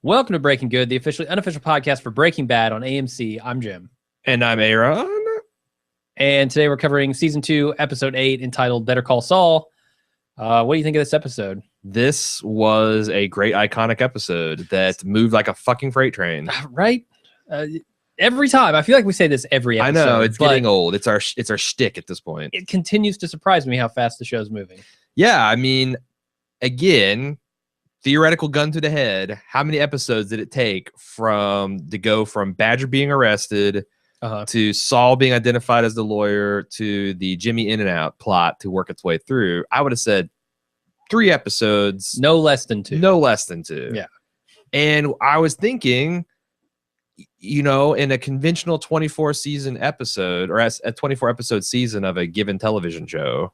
Welcome to Breaking Good, the officially unofficial podcast for Breaking Bad on AMC. I'm Jim. And I'm Aaron. And today we're covering season 2, episode 8, entitled Better Call Saul. What do you think of this episode? This was a great iconic episode that moved like a fucking freight train. Right? Every time. I feel like we say this every episode. I know, it's getting old. It's our shtick at this point. It continues to surprise me how fast the show's moving. Yeah, I mean, again, theoretical gun to the head. How many episodes did it take to go from Badger being arrested to Saul being identified as the lawyer to the Jimmy In-N-Out plot to work its way through? I would have said 3 episodes. No less than 2. No less than 2. Yeah. And I was thinking, you know, in a conventional 24 season episode or as a 24 episode season of a given television show,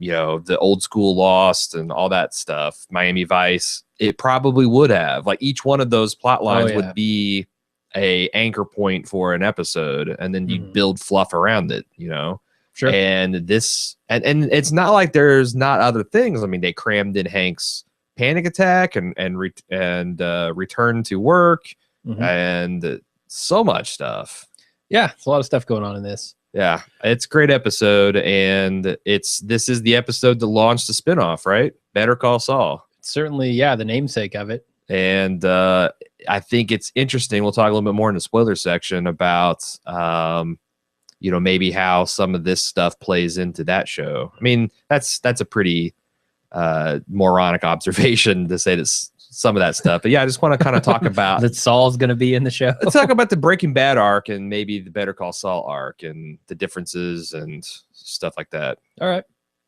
you know, the old school Lost and all that stuff, Miami Vice, it probably would have, like, each one of those plot lines would be a anchor point for an episode, and then you build fluff around it, you know. Sure. And this, and it's not like there's not other things. I mean, they crammed in Hank's panic attack and return to work and so much stuff. Yeah, it's a lot of stuff going on in this. Yeah, it's a great episode, and this is the episode that launched the spinoff, right? Better Call Saul. Certainly, yeah, the namesake of it. And I think it's interesting. We'll talk a little bit more in the spoiler section about, you know, maybe how some of this stuff plays into that show. I mean, that's a pretty moronic observation to say this. Some of that stuff, but yeah, I just want to kind of talk about that Saul's going to be in the show. Let's talk about the Breaking Bad arc and maybe the Better Call Saul arc and the differences and stuff like that. All right.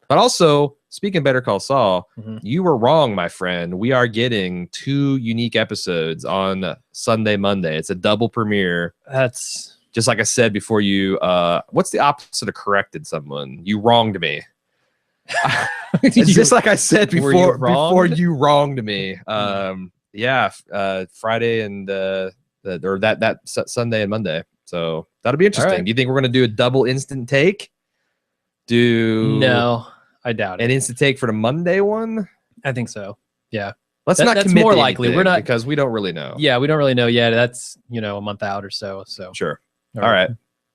But also, speaking of Better Call Saul, you were wrong, my friend. We are getting 2 unique episodes on Sunday, Monday. It's a double premiere. That's just like I said before. You, what's the opposite of corrected someone? You wronged me. It's just like I said before you wronged me. Friday and that Sunday and Monday. So that'll be interesting. Right. Do you think we're going to do a double instant take? No, I doubt it. An instant take for the Monday one? I think so. Yeah. That's that's more likely. We're not, because we don't really know. Yeah, we don't really know yet. That's, you know, a month out or so. So sure. All right.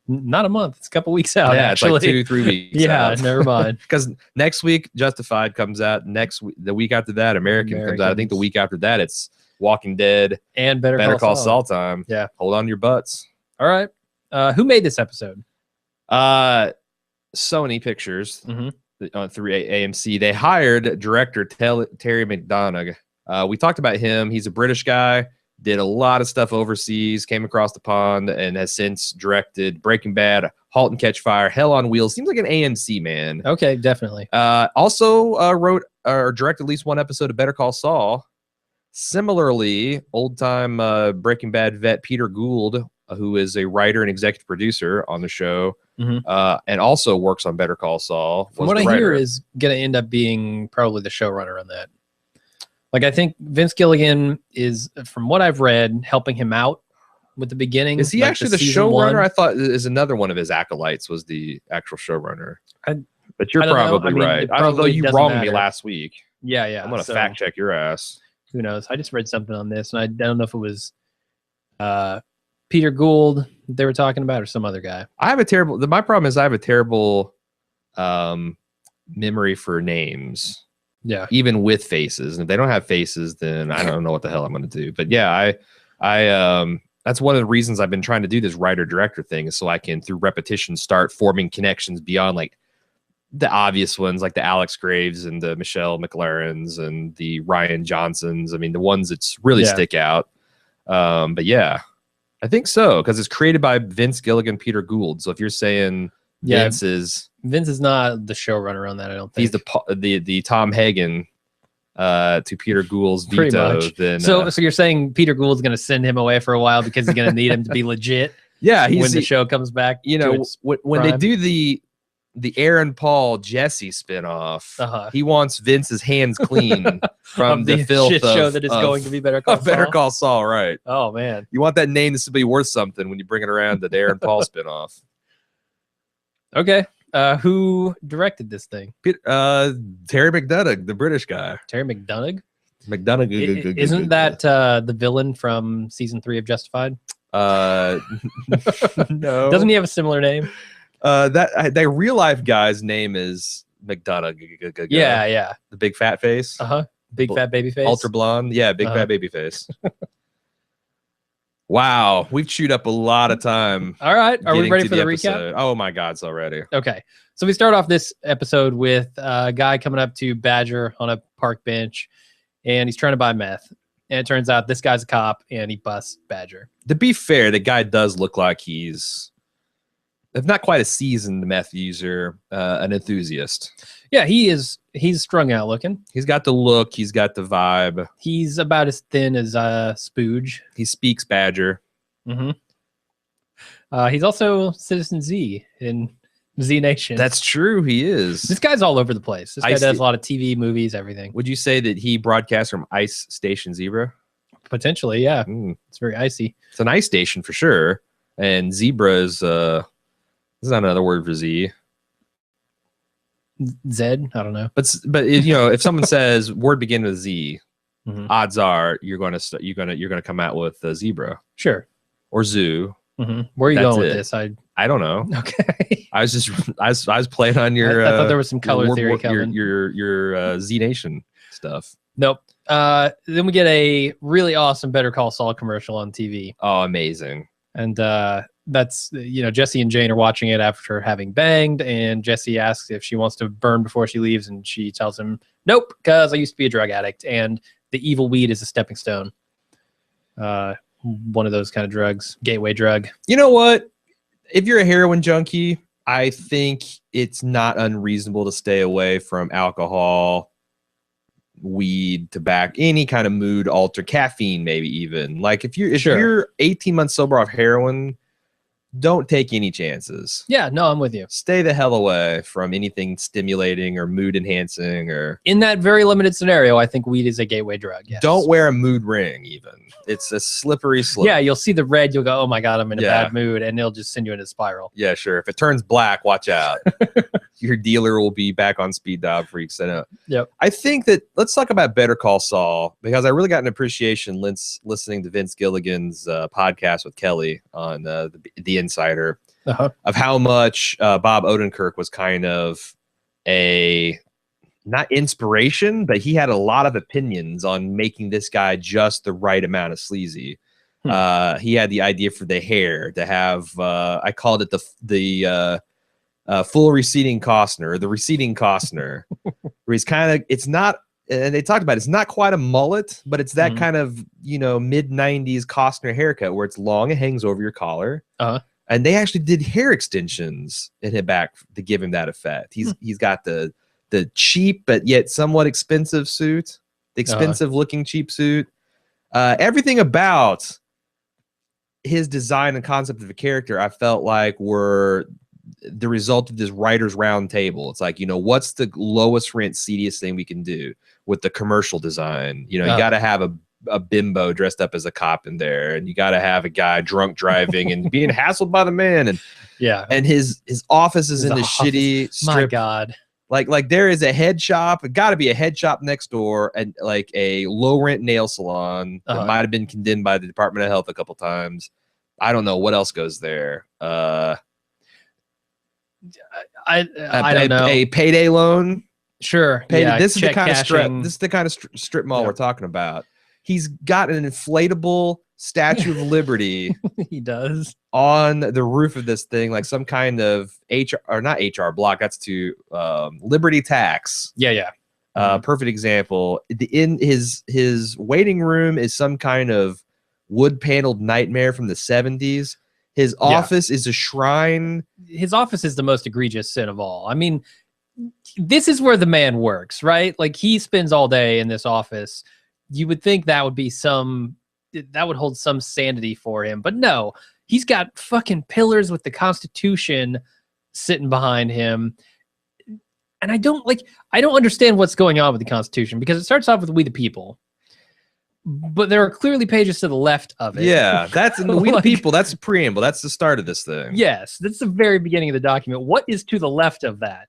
Not a month. It's a couple weeks out. Yeah, actually. it's like 2-3 weeks. Yeah, out. Never mind. Because next week Justified comes out. Next week, the week after that, American comes out. I think the week after that, it's Walking Dead and Better Call Saul time. Yeah, hold on to your butts. All right. Who made this episode? Sony Pictures through AMC. They hired director Terry McDonough. We talked about him. He's a British guy. Did a lot of stuff overseas, came across the pond, and has since directed Breaking Bad, Halt and Catch Fire, Hell on Wheels. Seems like an AMC man. Okay, definitely. Also wrote or directed at least 1 episode of Better Call Saul. Similarly, old-time Breaking Bad vet Peter Gould, who is a writer and executive producer on the show, and also works on Better Call Saul. From what I hear, is going to end up being probably the showrunner on that. Like, I think Vince Gilligan is, from what I've read, helping him out with the beginning. Is he like actually the showrunner? I thought is another one of his acolytes was the actual showrunner. But you're probably right. Although you wronged me last week. Yeah. I'm going to fact check your ass. Who knows? I just read something on this, and I don't know if it was Peter Gould they were talking about or some other guy. My problem is I have a terrible memory for names. Yeah, even with faces. And if they don't have faces, then I don't know what the hell I'm going to do. But yeah, I that's one of the reasons I've been trying to do this writer director thing, is so I can, through repetition, start forming connections beyond like the obvious ones, like the Alex Graves and the Michelle McLarens and the Ryan Johnsons. I mean, the ones that really stick out. But yeah, I think so, because it's created by Vince Gilligan, Peter Gould. So if you're saying Vince is not the showrunner on that, I don't think. He's the Tom Hagen to Peter Gould's veto. Then so you're saying Peter Gould's going to send him away for a while because he's going to need him to be legit. Yeah, when the show comes back. You know, when they do the Aaron Paul Jesse spinoff, he wants Vince's hands clean from the filth shit show that is going to be Better Call Saul. Better Call Saul, right? Oh man, you want that name to be worth something when you bring it around to the Aaron Paul spinoff. Okay. Who directed this thing? Terry McDonough, the British guy. Terry McDonough? McDonough. Isn't that the villain from season 3 of Justified? No. Doesn't he have a similar name? That real life guy's name is McDonough. Yeah. The big fat face. Big fat baby face. Ultra blonde. Yeah, big fat baby face. Wow, we've chewed up a lot of time. All right, are we ready for the recap? Oh my God, it's already. Okay, so we start off this episode with a guy coming up to Badger on a park bench, and he's trying to buy meth. And it turns out this guy's a cop, and he busts Badger. To be fair, the guy does look like he's, if not quite a seasoned meth user, an enthusiast. Yeah, he's strung out looking. He's got the look. He's got the vibe. He's about as thin as Spooge. He speaks Badger. He's also Citizen Z in Z Nation. That's true. He is. This guy's all over the place. This guy does a lot of TV, movies, everything. Would you say that he broadcasts from Ice Station Zebra? Potentially, yeah. It's very icy. It's an ice station for sure. And Zebra is this is not another word for Z. Zed, I don't know. But you know, if someone says word beginning with Z, odds are you're gonna come out with Zebra. Sure. Or zoo. Where are you going with this? I don't know. Okay. I was playing on your. I thought there was some color theory coming. Your Z Nation stuff. Nope. Then we get a really awesome Better Call Saul commercial on TV. Oh, amazing! And that's, you know, Jesse and Jane are watching it after having banged, and Jesse asks if she wants to burn before she leaves, and she tells him, "Nope, because I used to be a drug addict, and the evil weed is a stepping stone." One of those kind of drugs, gateway drug. You know what? If you're a heroin junkie, I think it's not unreasonable to stay away from alcohol, weed, tobacco, any kind of mood alter, caffeine, maybe even. Like if you're 18 months sober off heroin, don't take any chances. Yeah, no, I'm with you. Stay the hell away from anything stimulating or mood enhancing. Or in that very limited scenario, I think weed is a gateway drug. Yes. Don't wear a mood ring even. It's a slippery slope. Yeah, you'll see the red, you'll go, oh my God, I'm in a bad mood, and it'll just send you in a spiral. Yeah, sure. If it turns black, watch out. Your dealer will be back on speed dial before you set up. Yep. I think that let's talk about Better Call Saul, because I really got an appreciation listening to Vince Gilligan's podcast with Kelly on the Insider of how much Bob Odenkirk was kind of a not inspiration, but he had a lot of opinions on making this guy just the right amount of sleazy. He had the idea for the hair to have I called it the full receding Costner, the receding Costner, where he's kind of, it's not, and they talked about it's not quite a mullet, but it's that kind of, you know, mid-90s Costner haircut where it's long and hangs over your collar. And they actually did hair extensions in his back to give him that effect. He's got the cheap but yet somewhat expensive suit, the expensive looking cheap suit. Everything about his design and concept of a character I felt like were the result of this writer's round table. It's like, you know, what's the lowest rent, seediest thing we can do with the commercial design? You know, you got to have a bimbo dressed up as a cop in there, and you got to have a guy drunk driving and being hassled by the man. And and his office is in the shitty strip. My God. Like there is a head shop, it got to be a head shop next door, and like a low rent nail salon that might have been condemned by the Department of Health a couple times. I don't know what else goes there. I don't know. A payday loan. Sure. This is the kind of strip. This is the kind of strip mall we're talking about. He's got an inflatable Statue of Liberty. He does on the roof of this thing, like some kind of HR or not HR block. That's to Liberty Tax. Yeah. Perfect example. In his waiting room is some kind of wood paneled nightmare from the 70s. His office is a shrine. His office is the most egregious sin of all. I mean, this is where the man works, right? Like he spends all day in this office. You would think that would be that would hold some sanity for him, but no, he's got fucking pillars with the Constitution sitting behind him. And I don't understand what's going on with the Constitution, because it starts off with "We the People," but there are clearly pages to the left of it. Yeah, that's in the "We the People." That's the preamble. That's the start of this thing. Yes, that's the very beginning of the document. What is to the left of that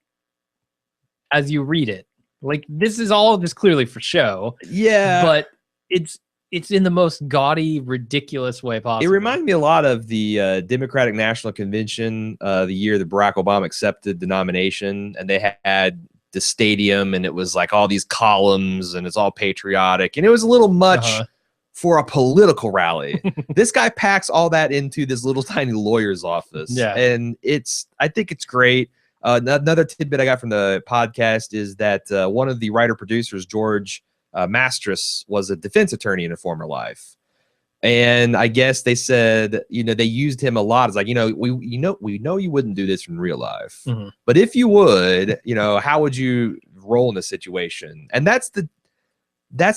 as you read it? Like, this is all just clearly for show. Yeah. But it's in the most gaudy, ridiculous way possible. It reminded me a lot of the Democratic National Convention, the year that Barack Obama accepted the nomination, and they had the stadium, and it was like all these columns, and it's all patriotic, and it was a little much for a political rally. This guy packs all that into this little tiny lawyer's office, and I think it's great. Another tidbit I got from the podcast is that one of the writer-producers, George Mastras, was a defense attorney in a former life. And I guess they said, they used him a lot. It's like, we know you wouldn't do this in real life, but if you would, how would you roll in a situation? And that's the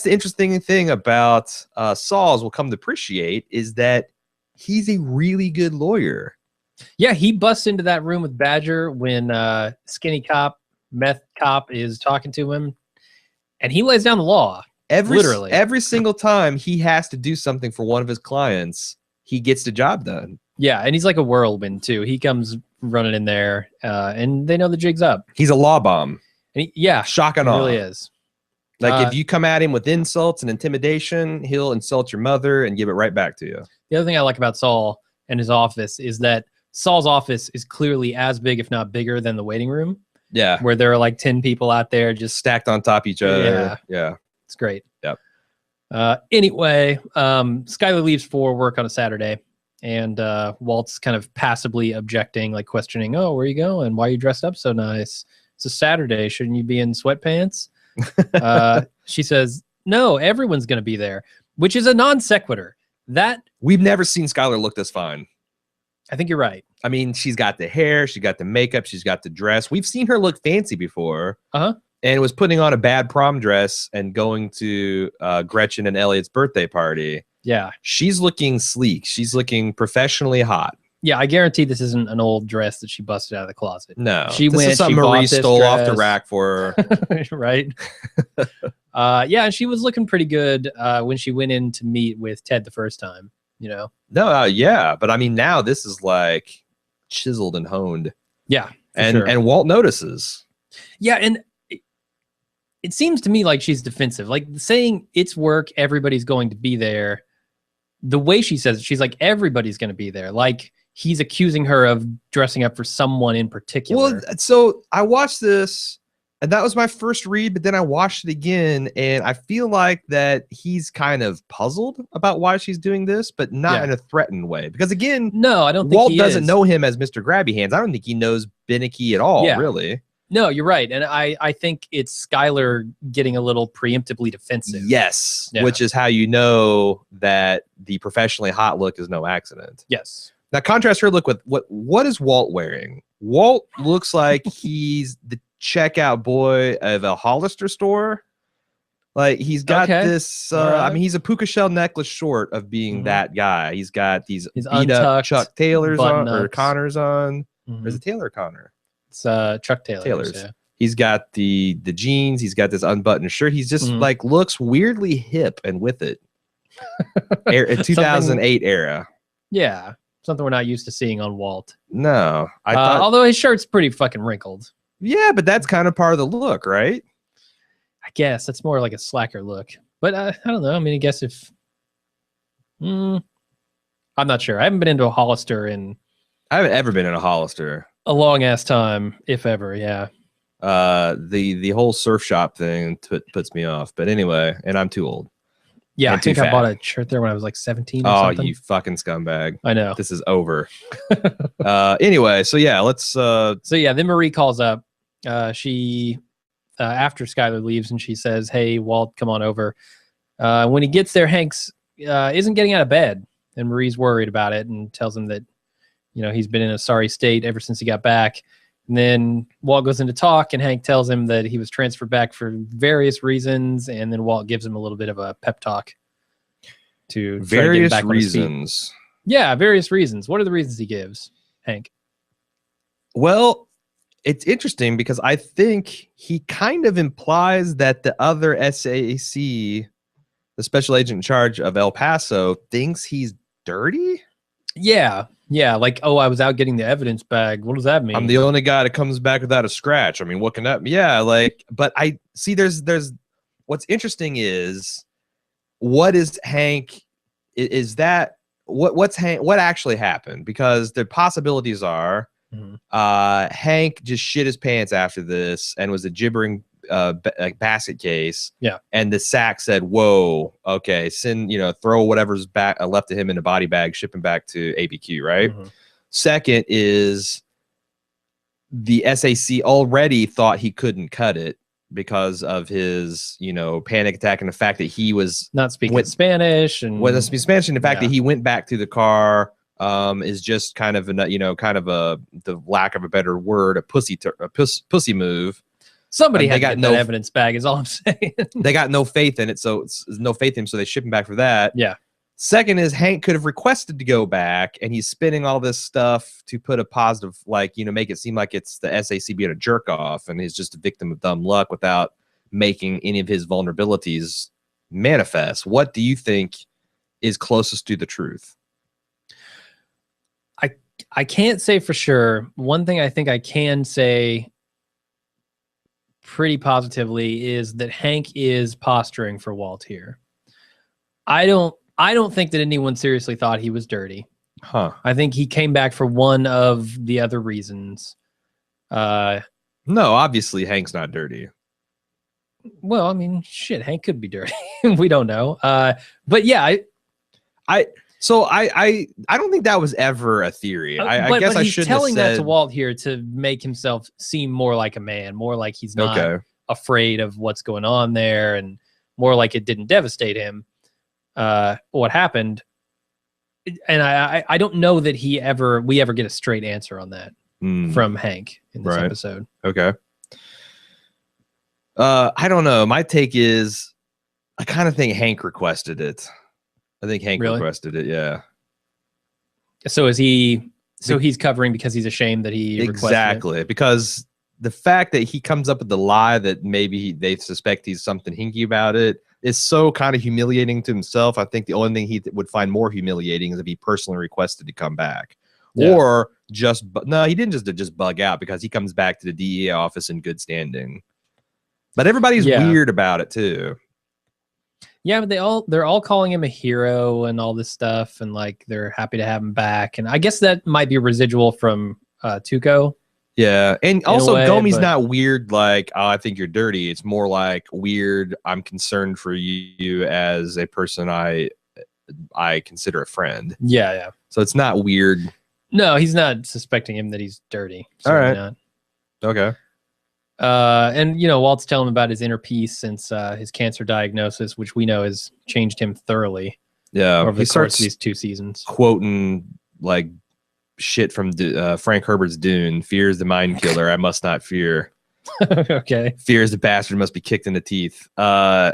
interesting thing about Saul, we'll come to appreciate, is that he's a really good lawyer. Yeah, he busts into that room with Badger when skinny cop, meth cop is talking to him, and he lays down the law. Literally. Every single time he has to do something for one of his clients, he gets the job done. Yeah, and he's like a whirlwind, too. He comes running in there, and they know the jig's up. He's a law bomb. And shock and awe. He really is. Like, if you come at him with insults and intimidation, he'll insult your mother and give it right back to you. The other thing I like about Saul and his office is that Saul's office is clearly as big, if not bigger, than the waiting room. Yeah. Where there are like 10 people out there just stacked on top of each other. Yeah. It's great. Yep. Anyway, Skylar leaves for work on a Saturday, and Walt's kind of passively objecting, like questioning, "Oh, where are you going? Why are you dressed up so nice? It's a Saturday. Shouldn't you be in sweatpants?" She says, "No, everyone's going to be there," which is a non sequitur. That we've never seen Skylar look this fine. I think you're right. I mean, she's got the hair, she got the makeup, she's got the dress. We've seen her look fancy before. And was putting on a bad prom dress and going to Gretchen and Elliot's birthday party. Yeah. She's looking sleek. She's looking professionally hot. Yeah, I guarantee this isn't an old dress that she busted out of the closet. No. This is something Marie stole off the rack for her. Right. Yeah, and she was looking pretty good when she went in to meet with Ted the first time, No, yeah. But I mean, now this is like chiseled and honed. Yeah. And Walt notices. Yeah, and it seems to me like she's defensive. Like saying it's work, everybody's going to be there. The way she says it, she's like, everybody's going to be there. Like he's accusing her of dressing up for someone in particular. Well, so I watched this, and that was my first read, but then I watched it again, and I feel like that he's kind of puzzled about why she's doing this, but not in a threatened way. Because again, no, I don't think Walt doesn't know him as Mr. Grabby Hands. I don't think he knows Beneke at all, really. No, you're right. And I think it's Skylar getting a little preemptively defensive. Yes, which is how you know that the professionally hot look is no accident. Yes. Now contrast her look with what is Walt wearing? Walt looks like he's the checkout boy of a Hollister store. Like he's got this, I mean, he's a puka shell necklace short of being that guy. He's got these beat up Chuck Taylors on, or Connors on. Or is it Taylor or Connor? It's Chuck Taylor's. Yeah. He's got the jeans. He's got this unbuttoned shirt. He's just like looks weirdly hip and with it. 2008 era. Yeah, something we're not used to seeing on Walt. No, although his shirt's pretty fucking wrinkled. Yeah, but that's kind of part of the look, right? I guess that's more like a slacker look. But I don't know. I mean, I guess if I'm not sure. I haven't been into a Hollister in. I haven't ever been in a Hollister. A long ass time, if ever. Yeah. The whole surf shop thing puts me off. But anyway, and I'm too old. Yeah, I think I bought a shirt there when I was like 17 or something. You fucking scumbag. I know. This is over. Anyway, so yeah, let's so yeah, then Marie calls up. She after Skylar leaves, and she says, "Hey, Walt, come on over." When he gets there, Hank's isn't getting out of bed, and Marie's worried about it and tells him that he's been in a sorry state ever since he got back. And then Walt goes into talk, and Hank tells him that he was transferred back for various reasons. And then Walt gives him a little bit of a pep talk to various reasons. Yeah, various reasons. What are the reasons he gives, Hank? Well, it's interesting because I think he kind of implies that the other SAC, the special agent in charge of El Paso, thinks he's dirty. Yeah. Yeah, like, oh, I was out getting the evidence bag. What does that mean? I'm the only guy that comes back without a scratch. I mean, what can that? Yeah, like, but I see. There's what's interesting is what is Hank? Is that what's Hank? What actually happened? Because the possibilities are Hank just shit his pants after this and was a gibbering basket case. Yeah. And the sack said, whoa, okay, send, throw whatever's back left to him in a body bag, ship him back to ABQ, right? Second is the SAC already thought he couldn't cut it because of his, panic attack and the fact that he was not speaking Spanish and wasn't speaking Spanish, and the fact that he went back to the car is just kind of the lack of a better word, a pussy move. Somebody had to get that evidence bag is all I'm saying. They got no faith in it, so it's no faith in him, so they ship him back for that. Yeah. Second is Hank could have requested to go back, and he's spinning all this stuff to put a positive, make it seem like it's the SAC being a jerk off, and he's just a victim of dumb luck without making any of his vulnerabilities manifest. What do you think is closest to the truth? I can't say for sure. One thing I think I can say pretty positively is that Hank is posturing for Walt here. I don't think that anyone seriously thought he was dirty. I think he came back for one of the other reasons. No, obviously Hank's not dirty. Well, I mean, shit, Hank could be dirty. We don't know. But yeah, I don't think that was ever a theory. I guess I should have said. He's telling that to Walt here to make himself seem more like a man, more like he's not afraid of what's going on there, and more like it didn't devastate him. What happened, and I don't know that we ever get a straight answer on that from Hank in this episode. Okay. I don't know. My take is I kind of think Hank requested it. I think Hank requested it. Yeah. So is he? So he's covering because he's ashamed that he requested it? Because the fact that he comes up with the lie that maybe they suspect he's something hinky about it is so kind of humiliating to himself. I think the only thing he would find more humiliating is if he personally requested to come back, or just no, he didn't just bug out because he comes back to the DEA office in good standing. But everybody's weird about it too. Yeah, but they're all calling him a hero and all this stuff, and like they're happy to have him back. And I guess that might be a residual from Tuco. Yeah, and also Gomi's not weird like, oh, I think you're dirty. It's more like weird, I'm concerned for you as a person I consider a friend. Yeah, yeah. So it's not weird. No, he's not suspecting him that he's dirty. All right. Not. Okay. And Walt's telling him about his inner peace since his cancer diagnosis, which we know has changed him thoroughly. Yeah, over the course of these 2 seasons, quoting like shit from Frank Herbert's Dune. Fear is the mind killer. I must not fear. Okay. Fear is the bastard must be kicked in the teeth. And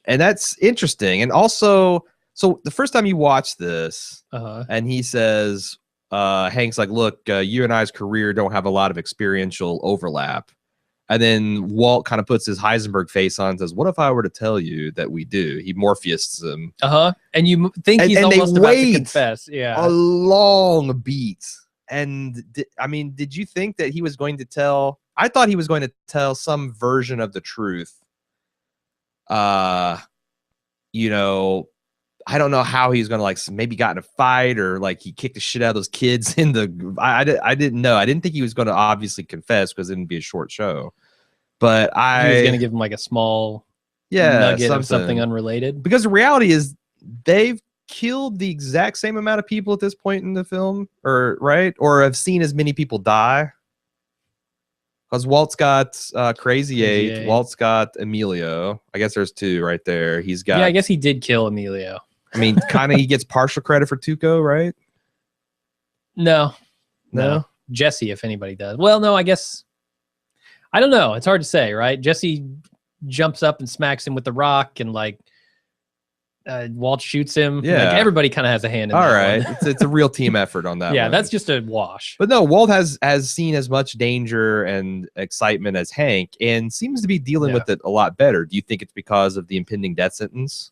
that's interesting. And also, so the first time you watch this, and he says, Hank's like, look, you and I's career don't have a lot of experiential overlap. And then Walt kind of puts his Heisenberg face on and says, what if I were to tell you that we do? He Morpheuses him. And you think he's almost about to confess. Yeah. A long beat. And did you think that he was going to tell? I thought he was going to tell some version of the truth. I don't know how he's going to like maybe got in a fight or like he kicked the shit out of those kids in the. I didn't know. I didn't think he was going to obviously confess because it didn't be a short show. But he was going to give him like a small nugget of something unrelated. Because the reality is they've killed the exact same amount of people at this point in the film, or have seen as many people die. Because Walt's got Crazy Eight. Walt's got Emilio. I guess there's 2 right there. He's got. Yeah, I guess he did kill Emilio. I mean, kind of he gets partial credit for Tuco, right? No. Jesse, if anybody does. Well, no, I guess. I don't know. It's hard to say, right? Jesse jumps up and smacks him with the rock, and like Walt shoots him. Yeah, like, everybody kind of has a hand in that. All right, it's a real team effort on that. Yeah, one. That's just a wash. But no, Walt has seen as much danger and excitement as Hank, and seems to be dealing with it a lot better. Do you think it's because of the impending death sentence?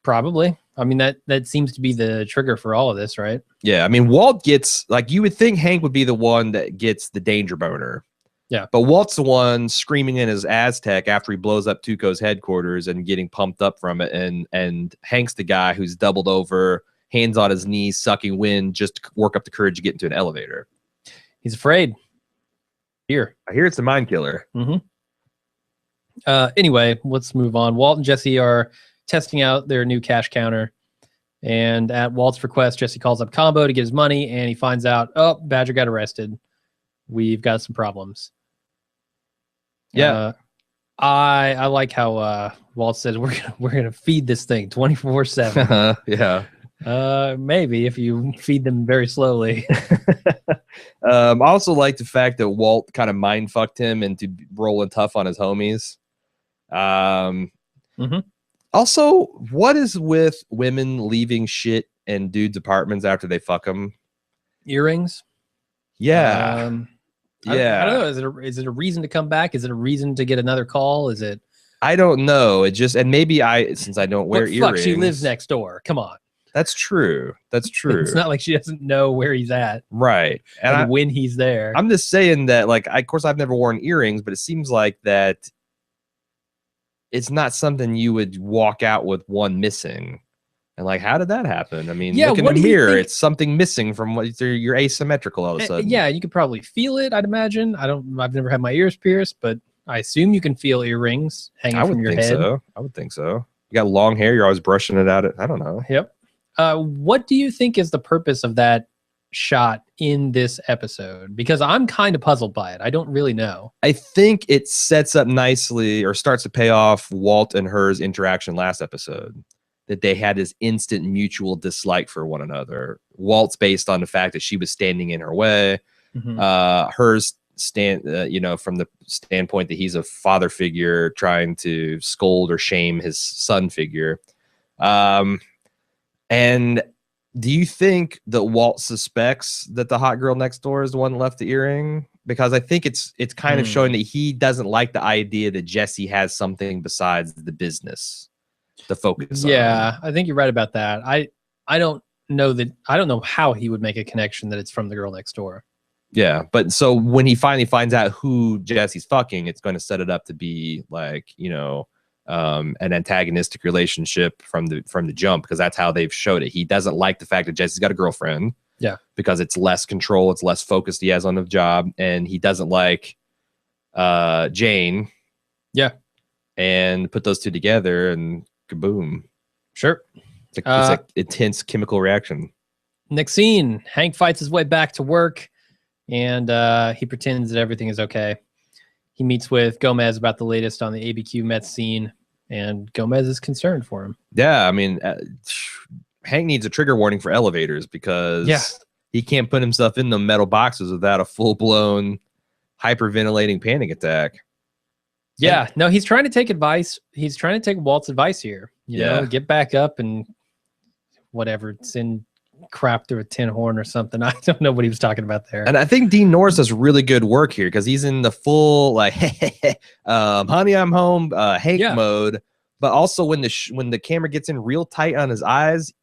Probably. I mean, that seems to be the trigger for all of this, right? Yeah, I mean, Walt gets, like, you would think Hank would be the one that gets the danger boner. Yeah. But Walt's the one screaming in his Aztec after he blows up Tuco's headquarters and getting pumped up from it. And Hank's the guy who's doubled over, hands on his knees, sucking wind just to work up the courage to get into an elevator. He's afraid. Here. I hear it's a mind killer. Mm-hmm. Anyway, let's move on. Walt and Jesse are testing out their new cash counter. And at Walt's request, Jesse calls up Combo to get his money, and he finds out, oh, Badger got arrested. We've got some problems. Yeah. I like how Walt says we're gonna feed this thing 24/7. Yeah. Maybe if you feed them very slowly. I also like the fact that Walt kind of mind fucked him into rolling tough on his homies. Also, what is with women leaving shit in dudes' apartments after they fuck them? Earrings. Yeah. I don't know. Is it a reason to come back? Is it a reason to get another call? Is it? I don't know. It just, and maybe since I don't wear earrings. Fuck, she lives next door. Come on. That's true. That's true. It's not like she doesn't know where he's at. Right. And when he's there. I'm just saying that, like, of course, I've never worn earrings, but it seems like that it's not something you would walk out with one missing. And, like, how did that happen? I mean, look in the mirror. It's something missing from what you're asymmetrical all of a sudden. Yeah, you could probably feel it, I'd imagine. I've never had my ears pierced, but I assume you can feel earrings hanging from your head. I would think so. You got long hair, you're always brushing it out. I don't know. Yep. What do you think is the purpose of that shot in this episode? Because I'm kind of puzzled by it. I don't really know. I think it sets up nicely or starts to pay off Walt and her's interaction last episode, that they had this instant mutual dislike for one another. Walt's based on the fact that she was standing in her way. Hers from the standpoint that he's a father figure trying to scold or shame his son figure. And do you think that Walt suspects that the hot girl next door is the one that left the earring? Because I think it's kind of showing that he doesn't like the idea that Jesse has something besides the business to focus on. Yeah, I think you're right about that. I don't know how he would make a connection that it's from the girl next door. Yeah, but so when he finally finds out who Jesse's fucking, it's going to set it up to be like, an antagonistic relationship from the jump, because that's how they've showed it. He doesn't like the fact that Jesse's got a girlfriend. Yeah, because it's less control, it's less focused he has on the job, and he doesn't like Jane. Yeah, and put those two together and kaboom. Sure, it's like intense chemical reaction. Next scene, Hank fights his way back to work, and he pretends that everything is okay. He meets with Gomez about the latest on the ABQ Mets scene, and Gomez is concerned for him. Yeah, I mean, Hank needs a trigger warning for elevators because he can't put himself in the metal boxes without a full-blown hyperventilating panic attack. Yeah, no, he's trying to take advice. He's trying to take Walt's advice here. You know, get back up and whatever, send crap through a tin horn or something. I don't know what he was talking about there. And I think Dean Norris does really good work here because he's in the full like, honey, I'm home, Hank mode. But also when the camera gets in real tight on his eyes,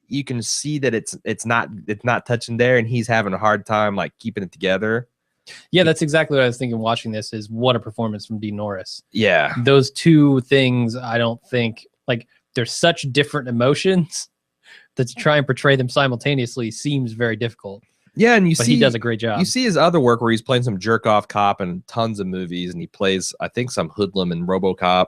you can see that it's not touching there, and he's having a hard time like keeping it together. Yeah, that's exactly what I was thinking watching this. Is what a performance from Dean Norris. Yeah, those two things, I don't think, like, there's such different emotions that to try and portray them simultaneously seems very difficult. Yeah, and he does a great job. You see his other work where he's playing some jerk off cop in tons of movies, and he plays, I think, some hoodlum in RoboCop.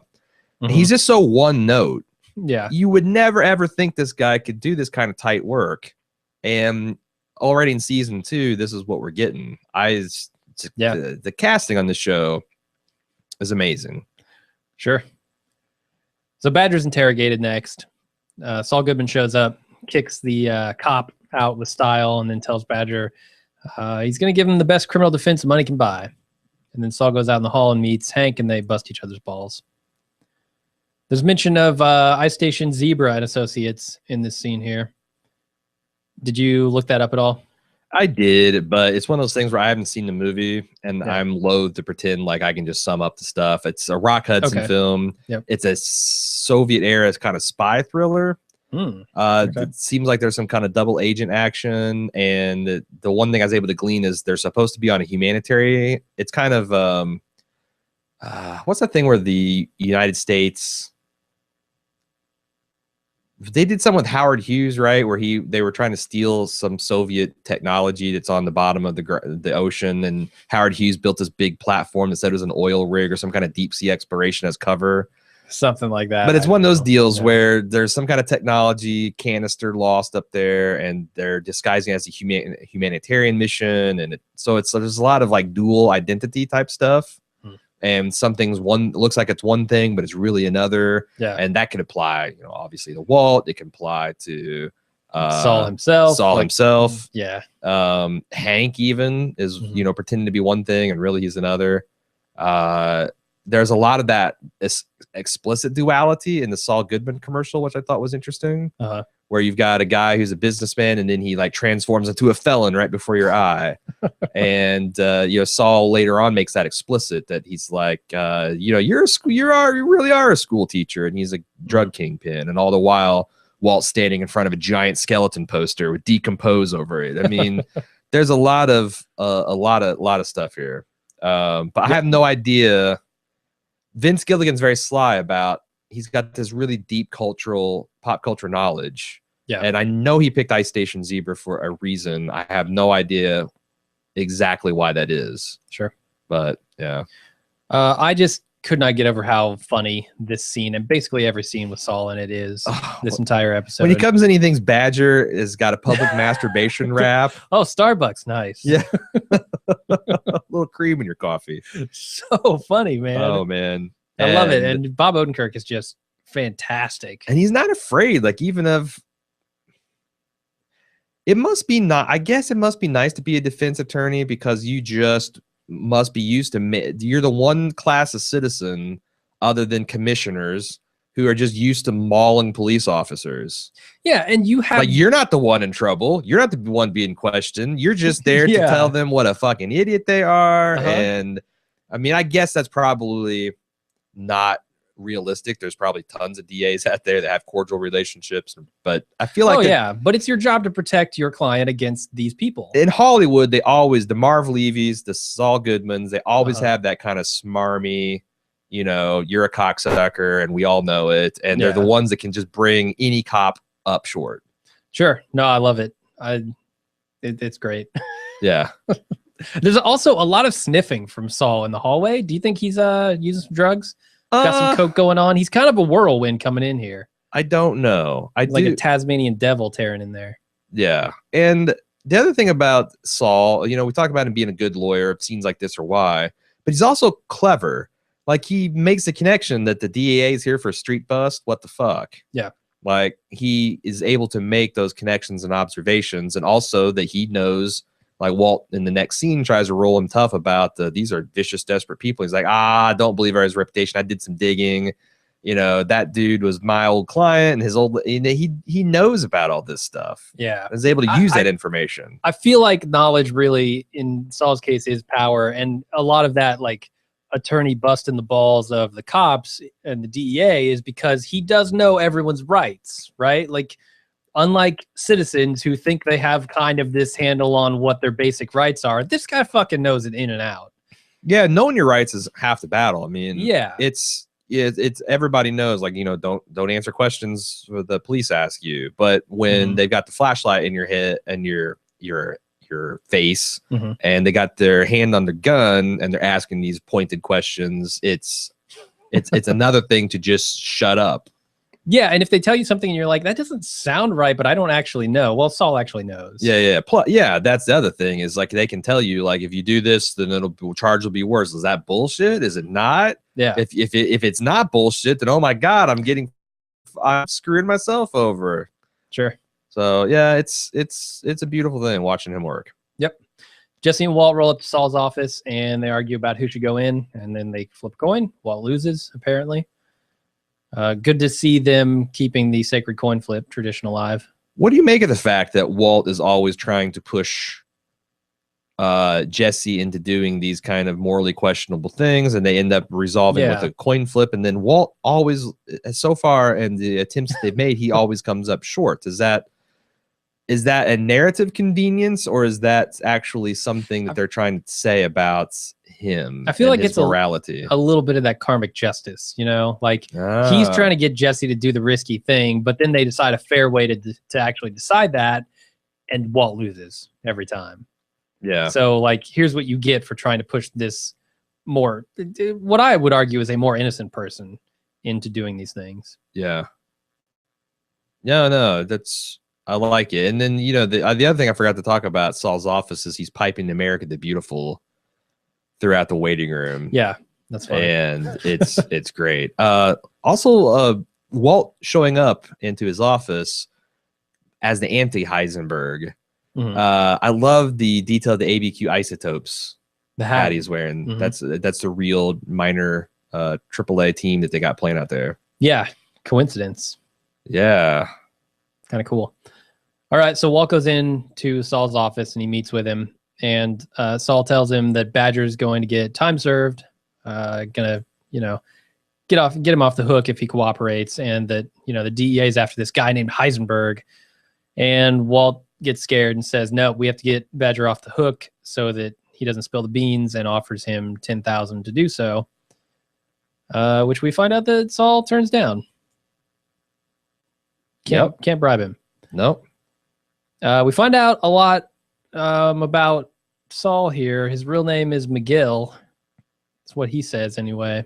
And he's just so one note. Yeah, you would never ever think this guy could do this kind of tight work, and already in season 2, this is what we're getting. The casting on this show is amazing. Sure. So Badger's interrogated next. Saul Goodman shows up, kicks the cop out with style, and then tells Badger he's going to give him the best criminal defense money can buy. And then Saul goes out in the hall and meets Hank, and they bust each other's balls. There's mention of Ice Station Zebra and Associates in this scene here. Did you look that up at all? I did, but it's one of those things where I haven't seen the movie, and I'm loath to pretend like I can just sum up the stuff. It's a Rock Hudson film. Yep. It's a Soviet era kind of spy thriller. Okay. It seems like there's some kind of double agent action, and the one thing I was able to glean is they're supposed to be on a humanitarian. It's kind of what's that thing where the United States, they did something with Howard Hughes, right? Where they were trying to steal some Soviet technology that's on the bottom of the ocean, and Howard Hughes built this big platform that said it was an oil rig or some kind of deep sea exploration as cover. Something like that. But it's one of those deals Yeah. where there's some kind of technology canister lost up there, and they're disguising it as a humanitarian mission, and so there's a lot of like dual identity type stuff. And some things looks like it's one thing, but it's really another. Yeah. And that can apply, obviously to Walt. It can apply to Saul himself. Yeah. Hank even is, pretending to be one thing and really he's another. There's a lot of that explicit duality in the Saul Goodman commercial, which I thought was interesting. Where you've got a guy who's a businessman and then he like transforms into a felon right before your eye. And Saul later on makes that explicit that he's like, you really are a school teacher, and he's a drug kingpin, and all the while Walt's standing in front of a giant skeleton poster with "decompose" over it. I mean, there's a lot of stuff here, but I have no idea. Vince Gilligan's very sly about. He's got this really deep pop culture knowledge. Yeah. And I know he picked Ice Station Zebra for a reason. I have no idea exactly why that is. Sure. But yeah. I just could not get over how funny this scene and basically every scene with Saul in it is this entire episode. When he comes in, he thinks Badger has got a public masturbation rap. Oh, Starbucks. Nice. Yeah. A little cream in your coffee. So funny, man. Oh, man. I love it. And Bob Odenkirk is just fantastic. And he's not afraid, like, even of. It must be I guess it must be nice to be a defense attorney because you just must be used to. You're the one class of citizen other than commissioners who are just used to mauling police officers. Yeah. And you're not the one in trouble. You're not the one being questioned. You're just there to tell them what a fucking idiot they are. And I mean, I guess that's probably not realistic. There's probably tons of DAs out there that have cordial relationships, but I feel like but it's your job to protect your client against these people. In Hollywood, the Marv Levy's, the Saul Goodmans, they always have that kind of smarmy, you're a cocksucker and we all know it, and they're the ones that can just bring any cop up short. Sure. No, I love it. It's great. Yeah. There's also a lot of sniffing from Saul in the hallway. Do you think he's using some drugs? Got some coke going on. He's kind of a whirlwind coming in here. I don't know. Like a Tasmanian devil tearing in there. Yeah. And the other thing about Saul, we talk about him being a good lawyer. Scenes like this are why, but he's also clever. Like he makes the connection that the DEA is here for a street bust. What the fuck? Yeah. Like he is able to make those connections and observations, and also that he knows. Like Walt in the next scene tries to roll him tough about these are vicious, desperate people. He's like, don't believe his reputation. I did some digging. That dude was my old client, and he knows about all this stuff. Yeah. Is able to use that information. I feel like knowledge really, in Saul's case, is power. And a lot of that, like attorney busting the balls of the cops and the DEA is because he does know everyone's rights, right? Like, unlike citizens who think they have kind of this handle on what their basic rights are, this guy fucking knows it in and out. Yeah, knowing your rights is half the battle. I mean, it's everybody knows, like, don't answer questions the police ask you. But when they've got the flashlight in your head and your face, and they got their hand on the gun and they're asking these pointed questions, it's another thing to just shut up. Yeah, and if they tell you something and you're like, that doesn't sound right, but I don't actually know. Well, Saul actually knows. Yeah. Plus, that's the other thing is like they can tell you like if you do this, then charge will be worse. Is that bullshit? Is it not? Yeah. If it's not bullshit, then oh my god, I'm screwing myself over. Sure. So yeah, it's a beautiful thing watching him work. Yep. Jesse and Walt roll up to Saul's office and they argue about who should go in, and then they flip a coin. Walt loses apparently. Good to see them keeping the sacred coin flip tradition alive. What do you make of the fact that Walt is always trying to push Jesse into doing these kind of morally questionable things, and they end up resolving with a coin flip. And then Walt always, so far, and the attempts they've made, he always comes up short. Is that a narrative convenience, or is that actually something that they're trying to say about him? I feel like his it's morality. a little bit of that karmic justice, you know, like he's trying to get Jesse to do the risky thing, but then they decide a fair way to actually decide that, and Walt loses every time. Yeah. So like, here's what you get for trying to push this more, what I would argue is a more innocent person into doing these things. Yeah. No, I like it. And then, you know, the other thing I forgot to talk about Saul's office is he's piping America the Beautiful throughout the waiting room. Yeah, that's funny. And it's great. Also, Walt showing up into his office as the anti-Heisenberg. Mm-hmm. I love the detail of the ABQ isotopes the hat he's wearing. Mm-hmm. That's the real minor AAA team that they got playing out there. Yeah, coincidence. Yeah. Kind of cool. All right, so Walt goes into Saul's office and he meets with him, and Saul tells him that Badger's going to get time served, gonna, you know, get him off the hook if he cooperates, and that, you know, the DEA is after this guy named Heisenberg. And Walt gets scared and says, no, we have to get Badger off the hook so that he doesn't spill the beans, and offers him 10,000 to do so, which we find out that Saul turns down. Can't bribe him. Nope. We find out a lot about Saul here. His real name is McGill. That's what he says anyway.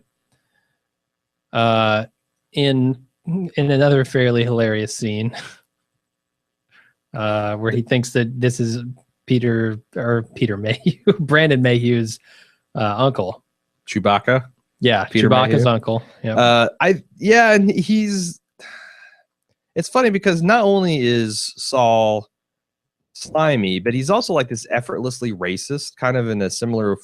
In another fairly hilarious scene, where he thinks that this is Peter Mayhew, Brandon Mayhew's uncle. Chewbacca. Yeah, Peter Chewbacca's Mayhew. uncle. Yeah. And it's funny because not only is Saul slimy, but he's also like this effortlessly racist, kind of in a similar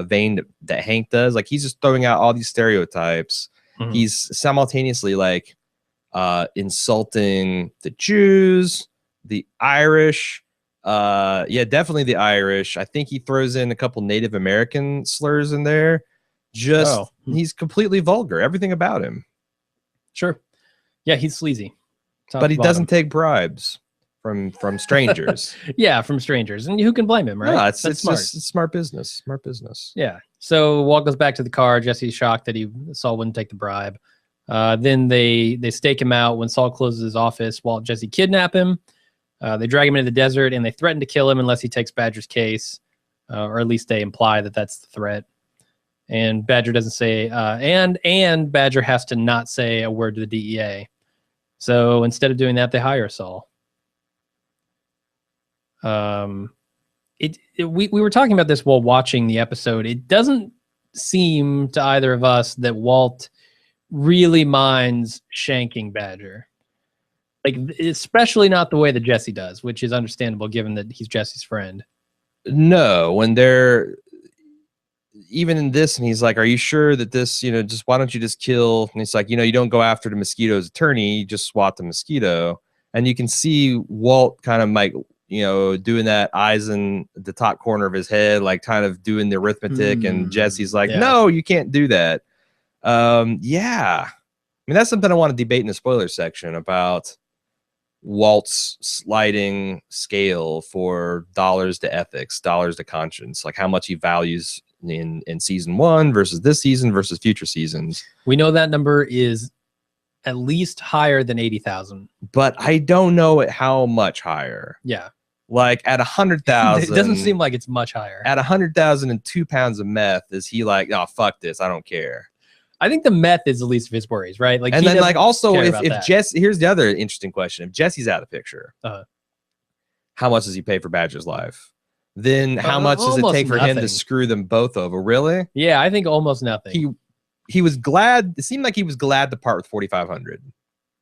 vein that Hank does. Like, he's just throwing out all these stereotypes. Mm-hmm. He's simultaneously like insulting the Jews, the Irish. Definitely the Irish. I think he throws in a couple Native American slurs in there. He's completely vulgar. Everything about him. Sure. Yeah, he's sleazy. But he doesn't take bribes from strangers. Yeah, from strangers. And who can blame him, right? No, it's smart. Just smart business. Smart business. Yeah. So Walt goes back to the car. Jesse's shocked that Saul wouldn't take the bribe. Then they stake him out. When Saul closes his office, Walt and Jesse kidnap him. They drag him into the desert, and they threaten to kill him unless he takes Badger's case, or at least they imply that that's the threat. And Badger doesn't say, and Badger has to not say a word to the DEA. So instead of doing that, they hire Saul. We were talking about this while watching the episode. It doesn't seem to either of us that Walt really minds shanking Badger. Like, especially not the way that Jesse does, which is understandable given that he's Jesse's friend. No, when they're even in this, and he's like, are you sure that this, just why don't you just kill? And it's like, you don't go after the mosquito's attorney, you just swat the mosquito. And you can see Walt kind of like, doing that, eyes in the top corner of his head, like kind of doing the arithmetic. And Jesse's like, no, you can't do that. Yeah. I mean, that's something I want to debate in the spoiler section about Walt's sliding scale for dollars to ethics, dollars to conscience, like how much he values in season 1 versus this season versus future seasons. We know that number is at least higher than 80,000, but I don't know at how much higher. Yeah, like at 100,000, it doesn't seem like it's much higher. At 100,000 and 2 pounds of meth, is he like, oh fuck this, I don't care? I think the meth is the least of his worries, right? Like, and then like also if Jesse, here's the other interesting question: if Jesse's out of the picture, how much does he pay for Badger's life? Then how much does it take for him to screw them both over? Really? Yeah, I think almost nothing. He was glad. It seemed like he was glad to part with 4,500.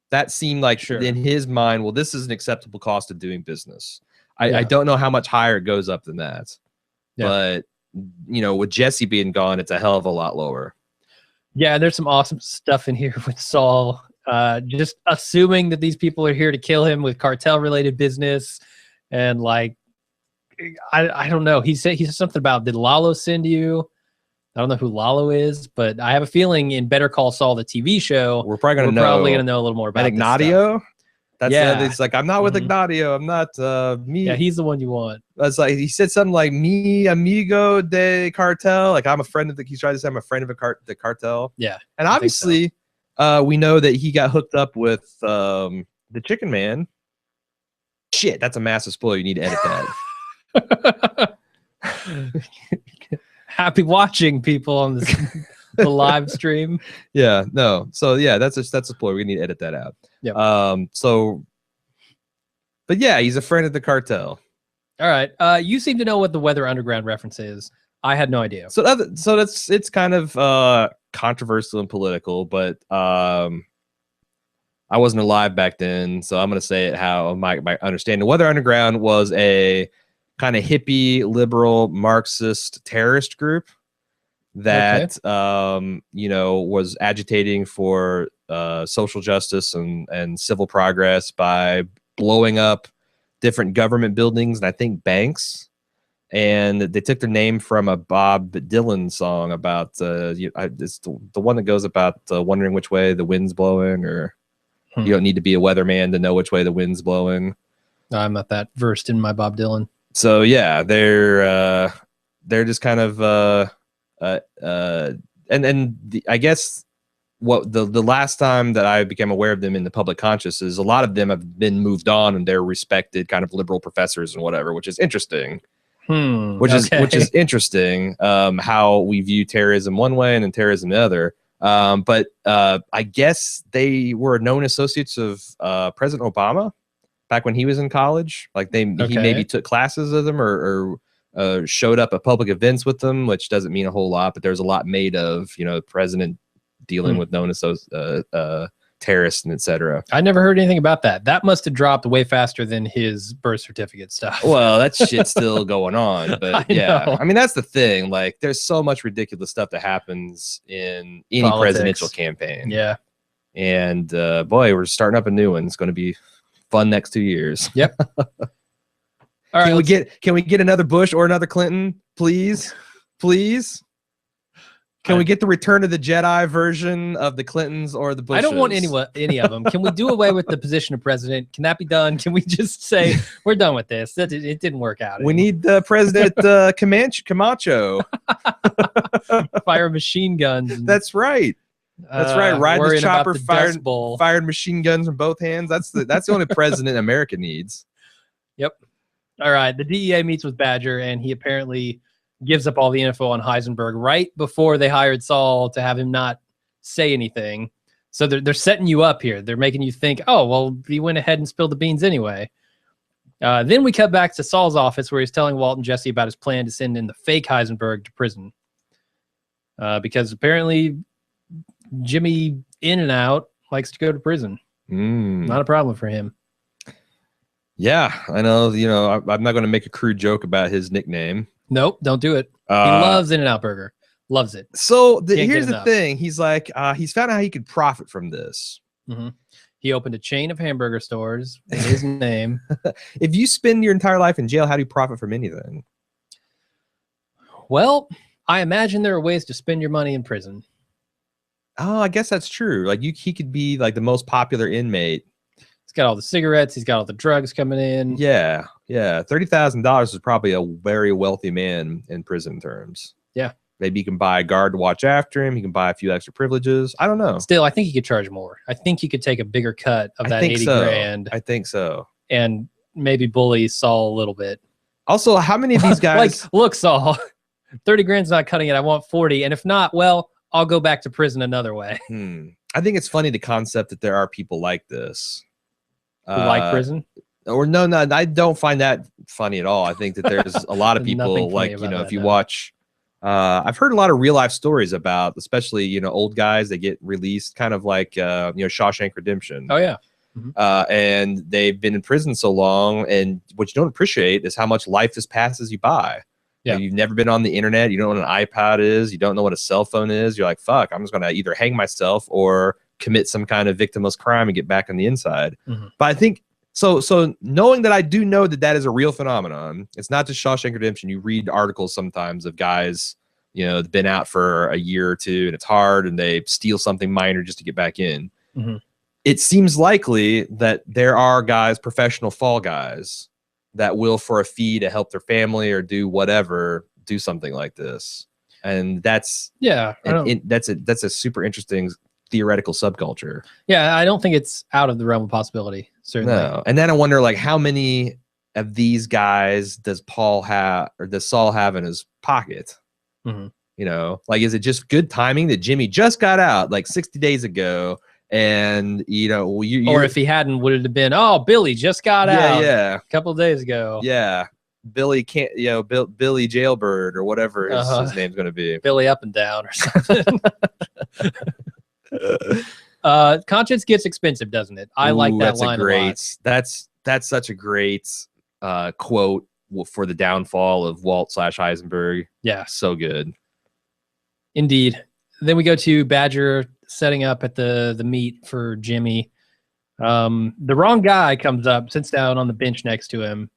That seemed like in his mind, well, this is an acceptable cost of doing business. I don't know how much higher it goes up than that, but with Jesse being gone, it's a hell of a lot lower. Yeah, there's some awesome stuff in here with Saul, just assuming that these people are here to kill him with cartel-related business, and like I don't know. He said something about, did Lalo send you? I don't know who Lalo is, but I have a feeling in Better Call Saul, the TV show, We're probably we're probably gonna know a little more about and this stuff. Ignacio. That's Yeah. it's like, I'm not with Ignacio. I'm not me. Yeah, he's the one you want. It's like he said something like "mi amigo de cartel," like I'm a friend of the. He's trying to say I'm a friend of the cartel. Yeah, and obviously, we know that he got hooked up with the Chicken Man. Shit, that's a massive spoiler. You need to edit that. Happy watching, people, on this the live stream. Yeah, no. So yeah, that's a spoiler. We need to edit that out. Yeah. But yeah, he's a friend of the cartel. All right. You seem to know what the Weather Underground reference is. I had no idea. So it's kind of controversial and political, but I wasn't alive back then, so I'm gonna say it how my understanding. Weather Underground was a kind of hippie, liberal, Marxist terrorist group that was agitating for social justice and civil progress by blowing up different government buildings and I think banks. And they took their name from a Bob Dylan song about it's the one that goes about wondering which way the wind's blowing, or you don't need to be a weatherman to know which way the wind's blowing. I'm not that versed in my Bob Dylan. So yeah, they're just kind of I guess what the last time that I became aware of them in the public conscious is a lot of them have been moved on and they're respected kind of liberal professors and whatever, which is interesting. Which is interesting. How we view terrorism one way and then terrorism the other. But I guess they were known associates of President Obama back when he was in college. Like he maybe took classes with them or showed up at public events with them, which doesn't mean a whole lot, but there's a lot made of, the president dealing with known terrorists and etc. I never heard anything about that. That must have dropped way faster than his birth certificate stuff. Well, that shit's still going on, but yeah, I mean, that's the thing. Like, there's so much ridiculous stuff that happens in any presidential campaign. Yeah. And boy, we're starting up a new one. It's going to be fun next 2 years. Yep. All right. Can we get another Bush or another Clinton, please? Please? Can we get the Return of the Jedi version of the Clintons or the Bushes? I don't want any of them. Can we do away with the position of president? Can that be done? Can we just say we're done with this? It didn't work out. We need the President Camacho. Fire machine guns. That's right. That's right. Ride the chopper, firing machine guns from both hands. That's the only president America needs. Yep. All right. The DEA meets with Badger, and he apparently gives up all the info on Heisenberg right before they hired Saul to have him not say anything. So they're setting you up here. They're making you think, oh, well, he went ahead and spilled the beans anyway. Then we cut back to Saul's office where he's telling Walt and Jesse about his plan to send in the fake Heisenberg to prison. Because apparently Jimmy In and Out likes to go to prison. Not a problem for him. Yeah, I know. I'm not going to make a crude joke about his nickname. Nope, don't do it. He loves In-N-Out Burger. Loves it. So here's the thing. He's like, he's found out how he could profit from this. He opened a chain of hamburger stores with his name. If you spend your entire life in jail, how do you profit from anything? Well, I imagine there are ways to spend your money in prison. Oh, I guess that's true. Like he could be like the most popular inmate. He's got all the cigarettes. He's got all the drugs coming in. Yeah. $30,000 is probably a very wealthy man in prison terms. Yeah. Maybe he can buy a guard to watch after him. He can buy a few extra privileges. I don't know. Still, I think he could charge more. I think he could take a bigger cut of that 80 grand. I think so. And maybe bully Saul a little bit. Also, how many of these guys... like, look, Saul, 30 grand's not cutting it. I want 40. And if not, well, I'll go back to prison another way. I think it's funny, the concept that there are people like this. Who like prison? Or no, I don't find that funny at all. I think that there's a lot of people like, if you watch, I've heard a lot of real life stories about, especially, old guys that get released, kind of like, Shawshank Redemption. Oh yeah. And they've been in prison so long, and what you don't appreciate is how much life just passes you by. Yeah. You've never been on the internet. You don't know what an iPod is. You don't know what a cell phone is. You're like, fuck, I'm just going to either hang myself or commit some kind of victimless crime and get back on the inside. But I think So knowing that I do know that that is a real phenomenon, it's not just Shawshank Redemption. You read articles sometimes of guys, you know, been out for a year or two and it's hard and they steal something minor just to get back in. Mhm. It seems likely that there are guys, professional fall guys, that will, for a fee to help their family or do whatever, do something like this. And that's that's a super interesting theoretical subculture. Yeah, I don't think it's out of the realm of possibility. Certainly. No. And then I wonder, like, how many of these guys does Saul have in his pocket? Mm-hmm. You know, like, is it just good timing that Jimmy just got out like 60 days ago? And, you know, or if he hadn't, would it have been, oh, Billy just got out a couple of days ago. Yeah. Billy can't, you know, Billy Jailbird or whatever his name's going to be. Billy Up and Down or something. Conscience gets expensive, doesn't it? I like that line a lot. That's such a great quote for the downfall of Walt/Heisenberg. Yeah. So good. Indeed. Then we go to Badger setting up at the meet for Jimmy. The wrong guy comes up, sits down on the bench next to him,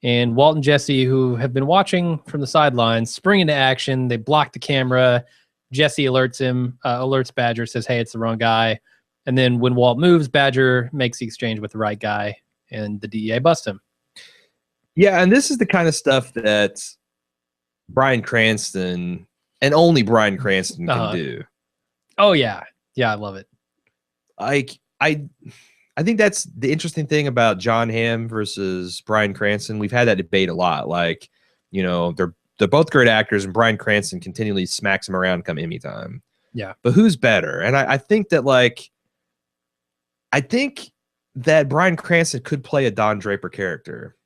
and Walt and Jesse, who have been watching from the sidelines, spring into action. They block the camera. Jesse alerts Badger, says, hey, it's the wrong guy. And then when Walt moves, Badger makes the exchange with the right guy, and the DEA busts him. Yeah, and this is the kind of stuff that Bryan Cranston, and only Bryan Cranston, can do. Oh, yeah. Yeah, I love it. I think that's the interesting thing about John Hamm versus Bryan Cranston. We've had that debate a lot. Like, you know, they're both great actors, and Bryan Cranston continually smacks him around come Emmy time. Yeah. But who's better? And I think that, like, Bryan Cranston could play a Don Draper character.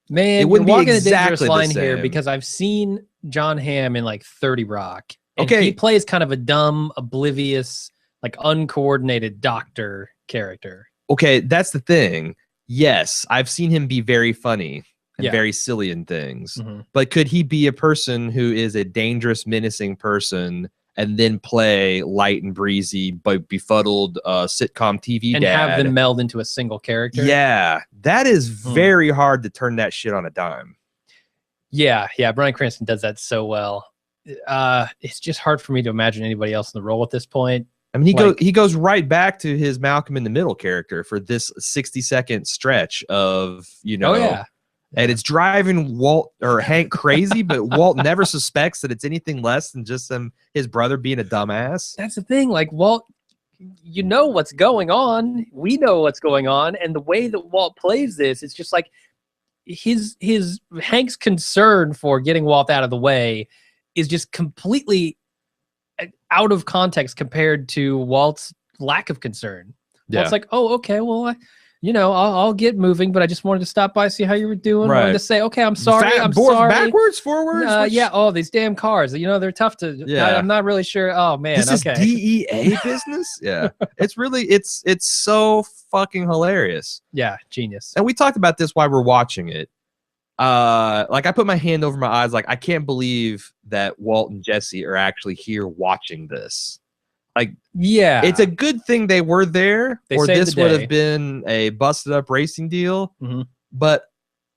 Man, it wouldn't you're be walking exactly a dangerous line the same. Here because I've seen John Hamm in like 30 Rock. And okay. He plays kind of a dumb, oblivious, like uncoordinated doctor character. Okay, that's the thing. Yes, I've seen him be very funny and very silly in things. Mm-hmm. But could he be a person who is a dangerous, menacing person and then play light and breezy, but befuddled sitcom TV and dad? Have them meld into a single character? Yeah, that is very hard to turn that shit on a dime. Yeah, Bryan Cranston does that so well. It's just hard for me to imagine anybody else in the role at this point. I mean, he goes right back to his Malcolm in the Middle character for this 60-second stretch of, you know, and it's driving Walt or Hank crazy, but Walt never suspects that it's anything less than just his brother being a dumbass. That's the thing. Like, Walt, you know what's going on. We know what's going on. And the way that Walt plays this, it's just like his Hank's concern for getting Walt out of the way is just completely out of context compared to Walt's lack of concern. Yeah. Walt's like, oh, okay, well, I'll get moving, but I just wanted to stop by, see how you were doing. Wanted to say, okay, I'm sorry. I'm sorry. Backwards, forwards? Yeah, oh, these damn cars. They're tough to. Yeah. I'm not really sure. Oh man, this is DEA business. Yeah, it's so fucking hilarious. Yeah, genius. And we talked about this while we're watching it. Like, I put my hand over my eyes, like, I can't believe that Walt and Jesse are actually here watching this. Like, yeah, it's a good thing they were there, or this would have been a busted up racing deal. Mm-hmm. But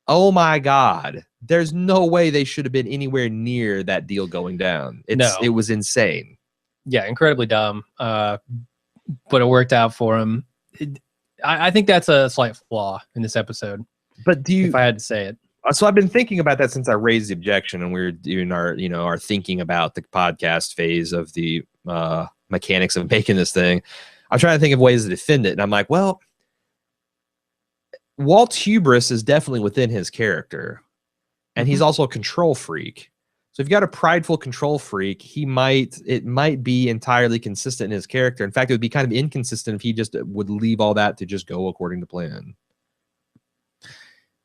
oh my God, there's no way they should have been anywhere near that deal going down. It was insane. Yeah, incredibly dumb. But it worked out for him. I think that's a slight flaw in this episode. But if I had to say it. So I've been thinking about that since I raised the objection, and we were doing our thinking about the podcast phase of the mechanics of making this thing. I'm trying to think of ways to defend it, and I'm like, well, Walt's hubris is definitely within his character, and he's also a control freak. So if you've got a prideful control freak, it might be entirely consistent in his character. In fact, it would be kind of inconsistent if he just would leave all that to just go according to plan.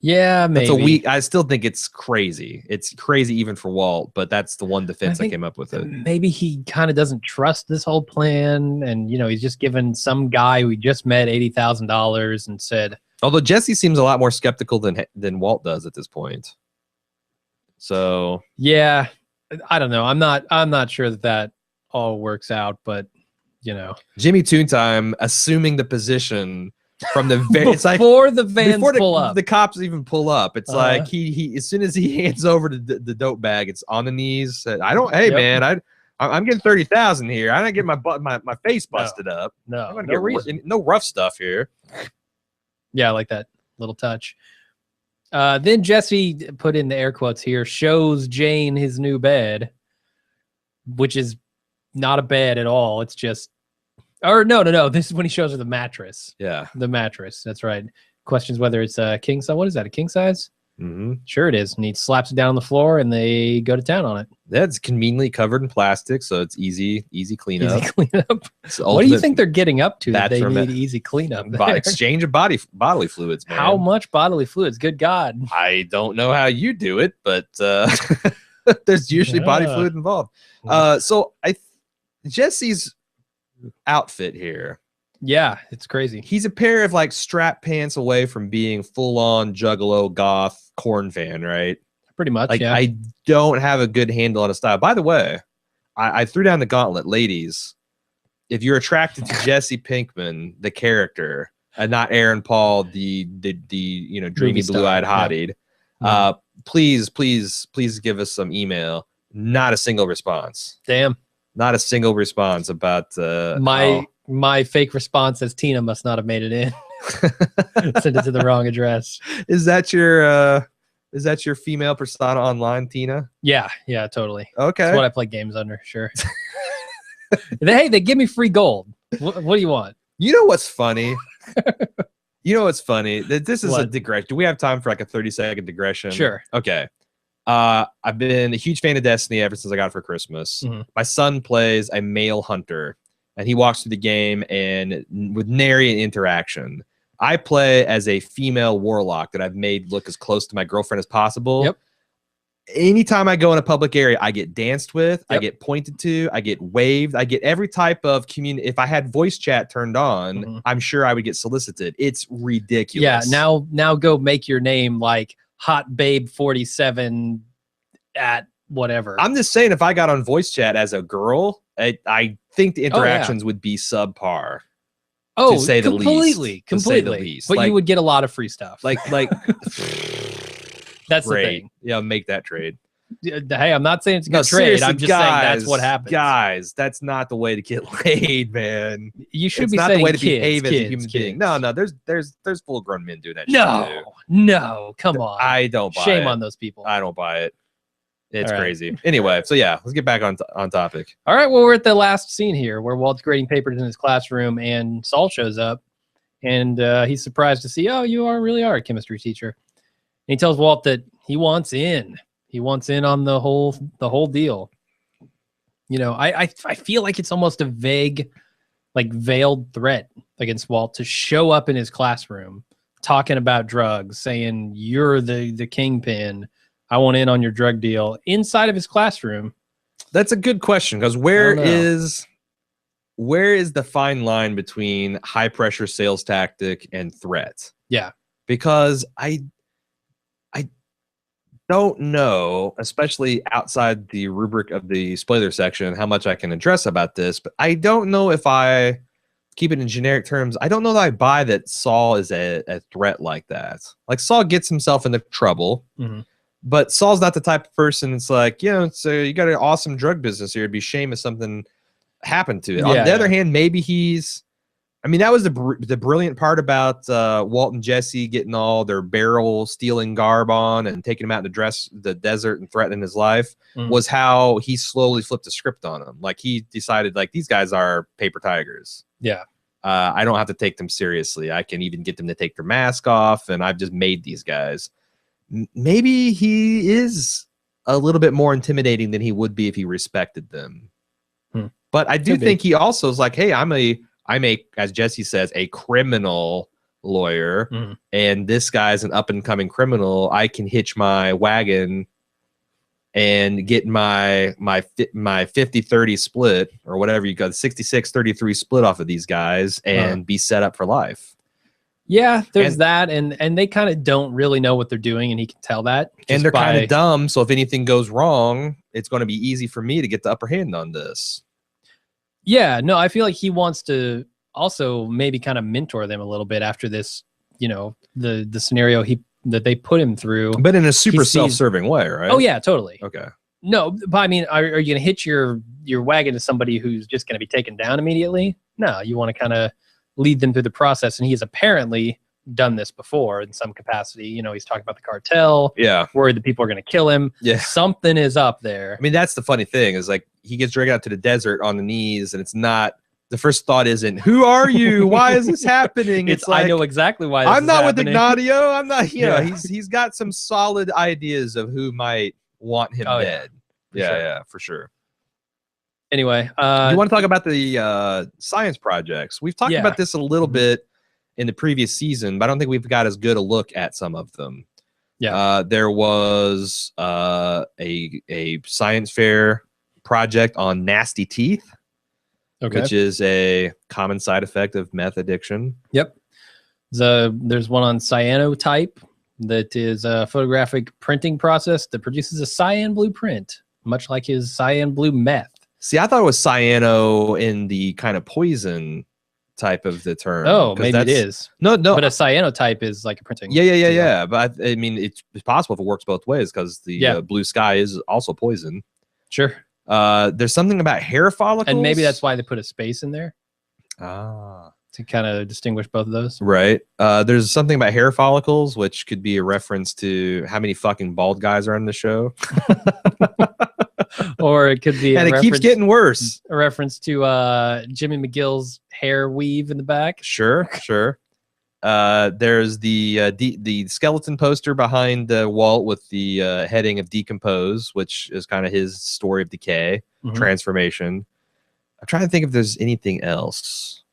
Yeah, maybe. I still think it's crazy. It's crazy even for Walt, but that's the one defense I came up with it. Maybe he kind of doesn't trust this whole plan, and he's just given some guy who he just met $80,000 and said. Although Jesse seems a lot more skeptical than Walt does at this point. So yeah, I don't know. I'm not sure that all works out, but Jimmy Toontime assuming the position from the very. It's like before the vans before pull up. the cops even pull up. It's Uh-huh. like he as soon as he hands over the dope bag, it's on the knees. I don't. Hey Yep. man, I'm getting 30,000 here. I don't get my face busted up. No, I'm gonna no get reason. no rough stuff here. Yeah, I like that little touch. Then Jesse put in the air quotes here, shows Jane his new bed, which is not a bed at all. It's just, or no. This is when he shows her the mattress. Yeah. The mattress. That's right. Questions whether it's a king size. What is that? A king size? Mm-hmm. Sure it is. And he slaps it down on the floor and they go to town on it. That's conveniently covered in plastic, so it's easy cleanup. Easy cleanup. What do you think they're getting up to that they need easy cleanup? Exchange of bodily fluids, man. How much bodily fluids? Good God. I don't know how you do it, but there's usually body fluid involved. So Jesse's outfit here. Yeah, it's crazy. He's a pair of like strap pants away from being full on juggalo goth corn fan, right? Pretty much. Like, yeah. I don't have a good handle on his style. By the way, I threw down the gauntlet, ladies. If you're attracted to Jesse Pinkman, the character, and not Aaron Paul, the dreamy blue-eyed hottie, please give us some email. Not a single response. Damn. Not a single response about my fake response says Tina must not have made it in. Send it to the wrong address. Is that your female persona online, Tina? Yeah, totally. Okay. That's what I play games under, sure. Hey, they give me free gold. What do you want? You know what's funny? That this is a digression. Do we have time for like a 30-second digression? Sure. Okay. I've been a huge fan of Destiny ever since I got it for Christmas. Mm-hmm. My son plays a male hunter, and he walks through the game and with nary an interaction. I play as a female warlock that I've made look as close to my girlfriend as possible. Yep. Anytime I go in a public area, I get danced with, Yep. I get pointed to, I get waved, I get every type of community. If I had voice chat turned on, Mm-hmm. I'm sure I would get solicited. It's ridiculous. Yeah, now go make your name like Hot Babe 47 at whatever. I'm just saying, if I got on voice chat as a girl, I think the interactions would be subpar. Oh, to say the completely. least. But you would get a lot of free stuff. Like that's great. the thing. Yeah, make that trade. Hey, I'm not saying it's a good trade. I'm just saying that's what happens. Guys, that's not the way to get laid, man. You should it's be not saying the way to kids, behave as a human kids. being. No, there's full grown men doing that. No, come on. I don't buy it. Shame on those people. I don't buy it. It's All right. crazy. Anyway, so yeah, let's get back on topic. All right, well, we're at the last scene here where Walt's grading papers in his classroom and Saul shows up and he's surprised to see, oh, you really are a chemistry teacher. And he tells Walt that he wants in. He wants in on the whole deal. You know, I feel like it's almost a vague, like veiled threat against Walt to show up in his classroom talking about drugs, saying you're the kingpin. I want in on your drug deal inside of his classroom. That's a good question, because where is the fine line between high pressure sales tactic and threat? Yeah, because I don't know, especially outside the rubric of the spoiler section, how much I can address about this, but I don't know if I keep it in generic terms. I don't know that I buy that Saul is a threat like that. Like, Saul gets himself into trouble. Mm-hmm. But Saul's not the type of person that's like, so you got an awesome drug business here. It'd be a shame if something happened to it. On the other hand, maybe that was the brilliant part about Walt and Jesse getting all their barrel stealing garb on and taking him out to the desert and threatening his life, was how he slowly flipped the script on them. Like, he decided, like, these guys are paper tigers. Yeah. I don't have to take them seriously. I can even get them to take their mask off, and I've just made these guys. Maybe he is a little bit more intimidating than he would be if he respected them. But I do think he also is like, hey, I'm a, as Jesse says, a criminal lawyer, and this guy's an up and coming criminal. I can hitch my wagon and get my 50-30 split, or whatever you got, 66-33 split off of these guys, and be set up for life. Yeah, there's that, and they kind of don't really know what they're doing, and he can tell that. And they're kind of dumb, so if anything goes wrong, it's going to be easy for me to get the upper hand on this. Yeah, no, I feel like he wants to also maybe kind of mentor them a little bit after this, the scenario that they put him through. But in a super self-serving way, right? Oh yeah, totally. Okay. No, but I mean, are you going to hitch your wagon to somebody who's just going to be taken down immediately? No, you want to kind of lead them through the process. And he's apparently done this before in some capacity. He's talking about the cartel. Yeah. Worried that people are going to kill him. Yeah. Something is up there. I mean, that's the funny thing is like he gets dragged out to the desert on the knees and it's not, the first thought isn't, who are you? Why is this happening? It's like, I know exactly why this I'm is not happening. with Ignacio. I'm not, he's got some solid ideas of who might want him dead. Yeah, for sure. Anyway, you want to talk about the science projects? We've talked about this a little bit in the previous season, but I don't think we've got as good a look at some of them. Yeah. There was a science fair project on nasty teeth, which is a common side effect of meth addiction. Yep. There's one on cyanotype that is a photographic printing process that produces a cyan blue print, much like his cyan blue meth. See, I thought it was cyano in the kind of poison type of the term. Oh, maybe it is. No. But a cyanotype is like a printing. Yeah. But I mean, it's possible if it works both ways because the blue sky is also poison. Sure. There's something about hair follicles. And maybe that's why they put a space in there. Ah. To kind of distinguish both of those. Right. There's something about hair follicles, which could be a reference to how many fucking bald guys are on the show. Or it could be and it keeps getting worse. A reference to Jimmy McGill's hair weave in the back. Sure. There's the skeleton poster behind Walt with the heading of decompose, which is kind of his story of decay, transformation. I'm trying to think if there's anything else.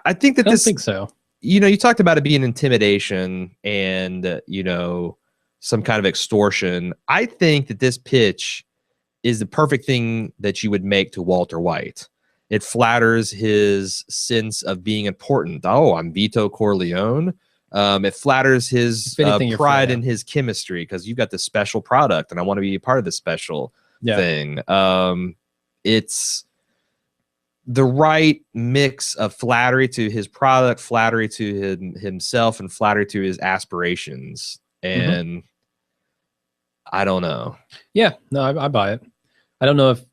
I think that I don't think so. You talked about it being intimidation and, some kind of extortion. I think that this pitch is the perfect thing that you would make to Walter White. It flatters his sense of being important. Oh, I'm Vito Corleone. It flatters his pride in his chemistry because you've got this special product and I want to be a part of this special thing. It's the right mix of flattery to his product, flattery to himself, and flattery to his aspirations. And I don't know. Yeah, no, I buy it. I don't know if,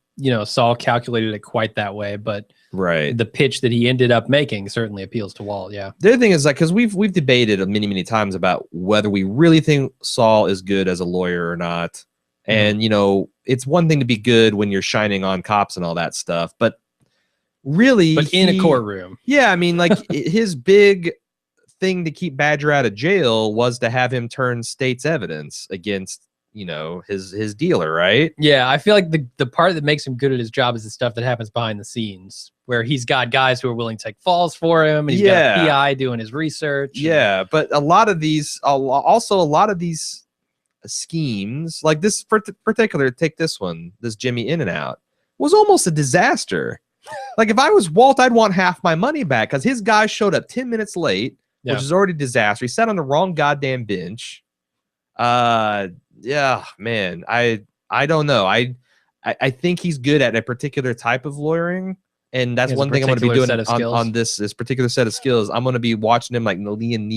Saul calculated it quite that way, but the pitch that he ended up making certainly appeals to Walt. Yeah. The other thing is because we've debated many times about whether we really think Saul is good as a lawyer or not. And, it's one thing to be good when you're shining on cops and all that stuff, but really, in a courtroom. Yeah, I mean, like his big thing to keep Badger out of jail was to have him turn state's evidence against, his dealer, right? Yeah, I feel like the part that makes him good at his job is the stuff that happens behind the scenes, where he's got guys who are willing to take falls for him, and he's got a PI doing his research. Yeah, but a lot of these schemes, like this particular, take this one, this Jimmy In and Out, was almost a disaster. Like if I was Walt, I'd want half my money back because his guy showed up 10 minutes late, which is already a disaster. He sat on the wrong goddamn bench. Yeah, man, I don't know. I think he's good at a particular type of lawyering, and that's one thing I'm going to be doing on this particular set of skills. I'm going to be watching him like Liam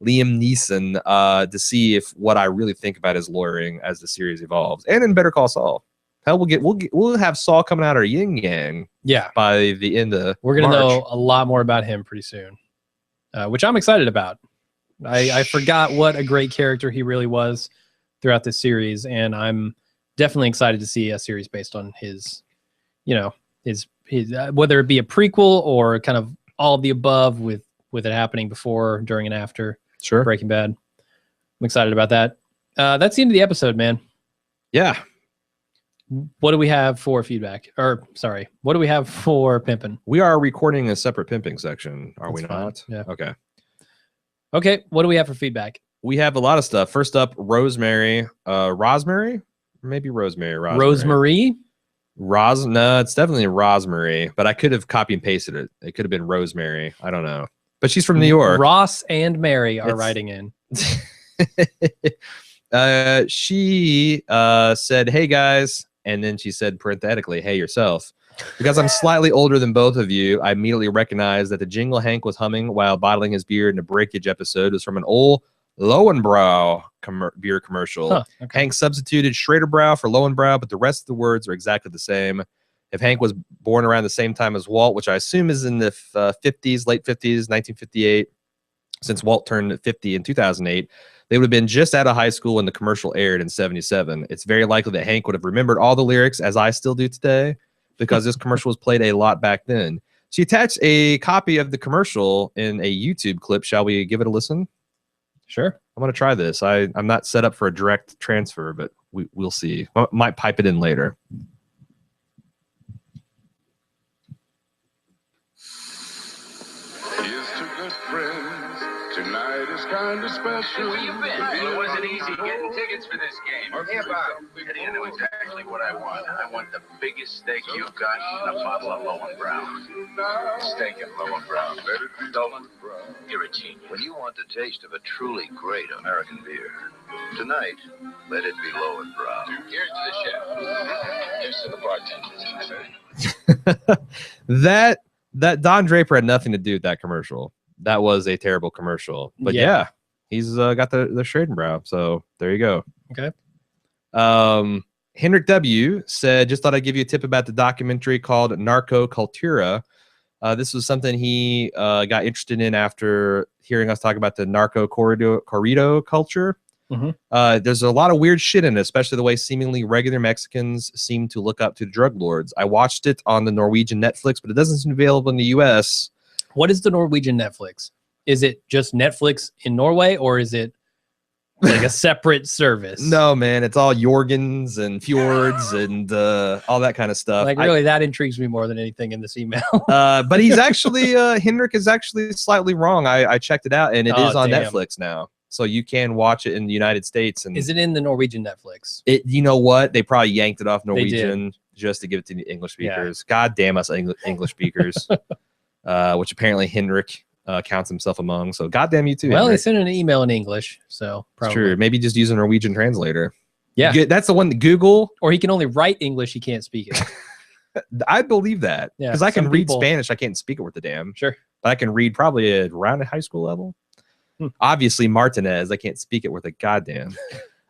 Neeson, to see if what I really think about his lawyering as the series evolves, and in Better Call Saul. Hell, we'll have Saul coming out of yin yang. Yeah, by the end of we're gonna know a lot more about him pretty soon, which I'm excited about. I forgot what a great character he really was throughout this series, and I'm definitely excited to see a series based on his, his whether it be a prequel or kind of all of the above with it happening before, during, and after. Sure, Breaking Bad. I'm excited about that. That's the end of the episode, man. Yeah. What do we have for feedback? Or sorry, what do we have for pimping? We are recording a separate pimping section, are we not? Yeah. Okay. Okay. What do we have for feedback? We have a lot of stuff. First up, Rosemary. Rosemary? Maybe Rosemary. Rosemary? No, it's definitely Rosemary, but I could have copy and pasted it. It could have been Rosemary. I don't know. But she's from New York. Ross and Mary are writing in. She said, "Hey guys," and then she said parenthetically, "Hey yourself." Because I'm slightly older than both of you, I immediately recognized that the jingle Hank was humming while bottling his beer in a breakage episode was from an old Lowenbrow beer commercial. Huh, okay. Hank substituted Schraderbrow for Lowenbrow, but the rest of the words are exactly the same. If Hank was born around the same time as Walt, which I assume is in the 50s, late 50s, 1958, since Walt turned 50 in 2008, they would have been just out of high school when the commercial aired in 77. It's very likely that Hank would have remembered all the lyrics, as I still do today, because this commercial was played a lot back then. She attached a copy of the commercial in a YouTube clip. Shall we give it a listen? Sure. I'm going to try this. I'm not set up for a direct transfer, but we'll see. Might pipe it in later. Here's to good friends. Tonight is kind of special. Where you been? Well, it wasn't easy getting tickets for this game. Hey, Bob. Eddie, I know exactly what I want. I want the biggest steak you've got and a bottle of Lowenbrow. Steak and Lowenbrow. Dolan, you're a genius. When you want the taste of a truly great American beer, tonight, let it be Lowenbrow. Here's to the chef. Here's to the bartender. That Don Draper had nothing to do with that commercial. That was a terrible commercial. But yeah, he's got the Schradenbrow. So there you go. Okay. Hendrik W. said, just thought I'd give you a tip about the documentary called Narco Cultura. This was something he got interested in after hearing us talk about the narco corrido culture. Mm-hmm. There's a lot of weird shit in it, especially the way seemingly regular Mexicans seem to look up to drug lords. I watched it on the Norwegian Netflix, but it doesn't seem available in the U.S. What is the Norwegian Netflix? Is it just Netflix in Norway, or is it like a separate service? No, man, it's all Jorgens and Fjords and all that kind of stuff. Like, really, that intrigues me more than anything in this email. But he's actually Hendrik is actually slightly wrong. I checked it out, and it is on Netflix now, so you can watch it in the United States. And is it in the Norwegian Netflix? You know what? They probably yanked it off Norwegian just to give it to the English speakers. Yeah. God damn us, English speakers. Which apparently Hendrik counts himself among. So goddamn you too. Well, Hendrik. they sent an email in English, so probably. It's true. Maybe just use a Norwegian translator. Yeah, that's the one that Google. Or he can only write English; he can't speak it. I believe that because I can read Spanish. I can't speak it worth a damn. Sure, but I can read probably around a high school level. Obviously, Martinez. I can't speak it worth a goddamn.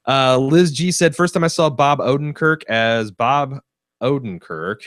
Liz G said, first time I saw Bob Odenkirk as Bob Odenkirk,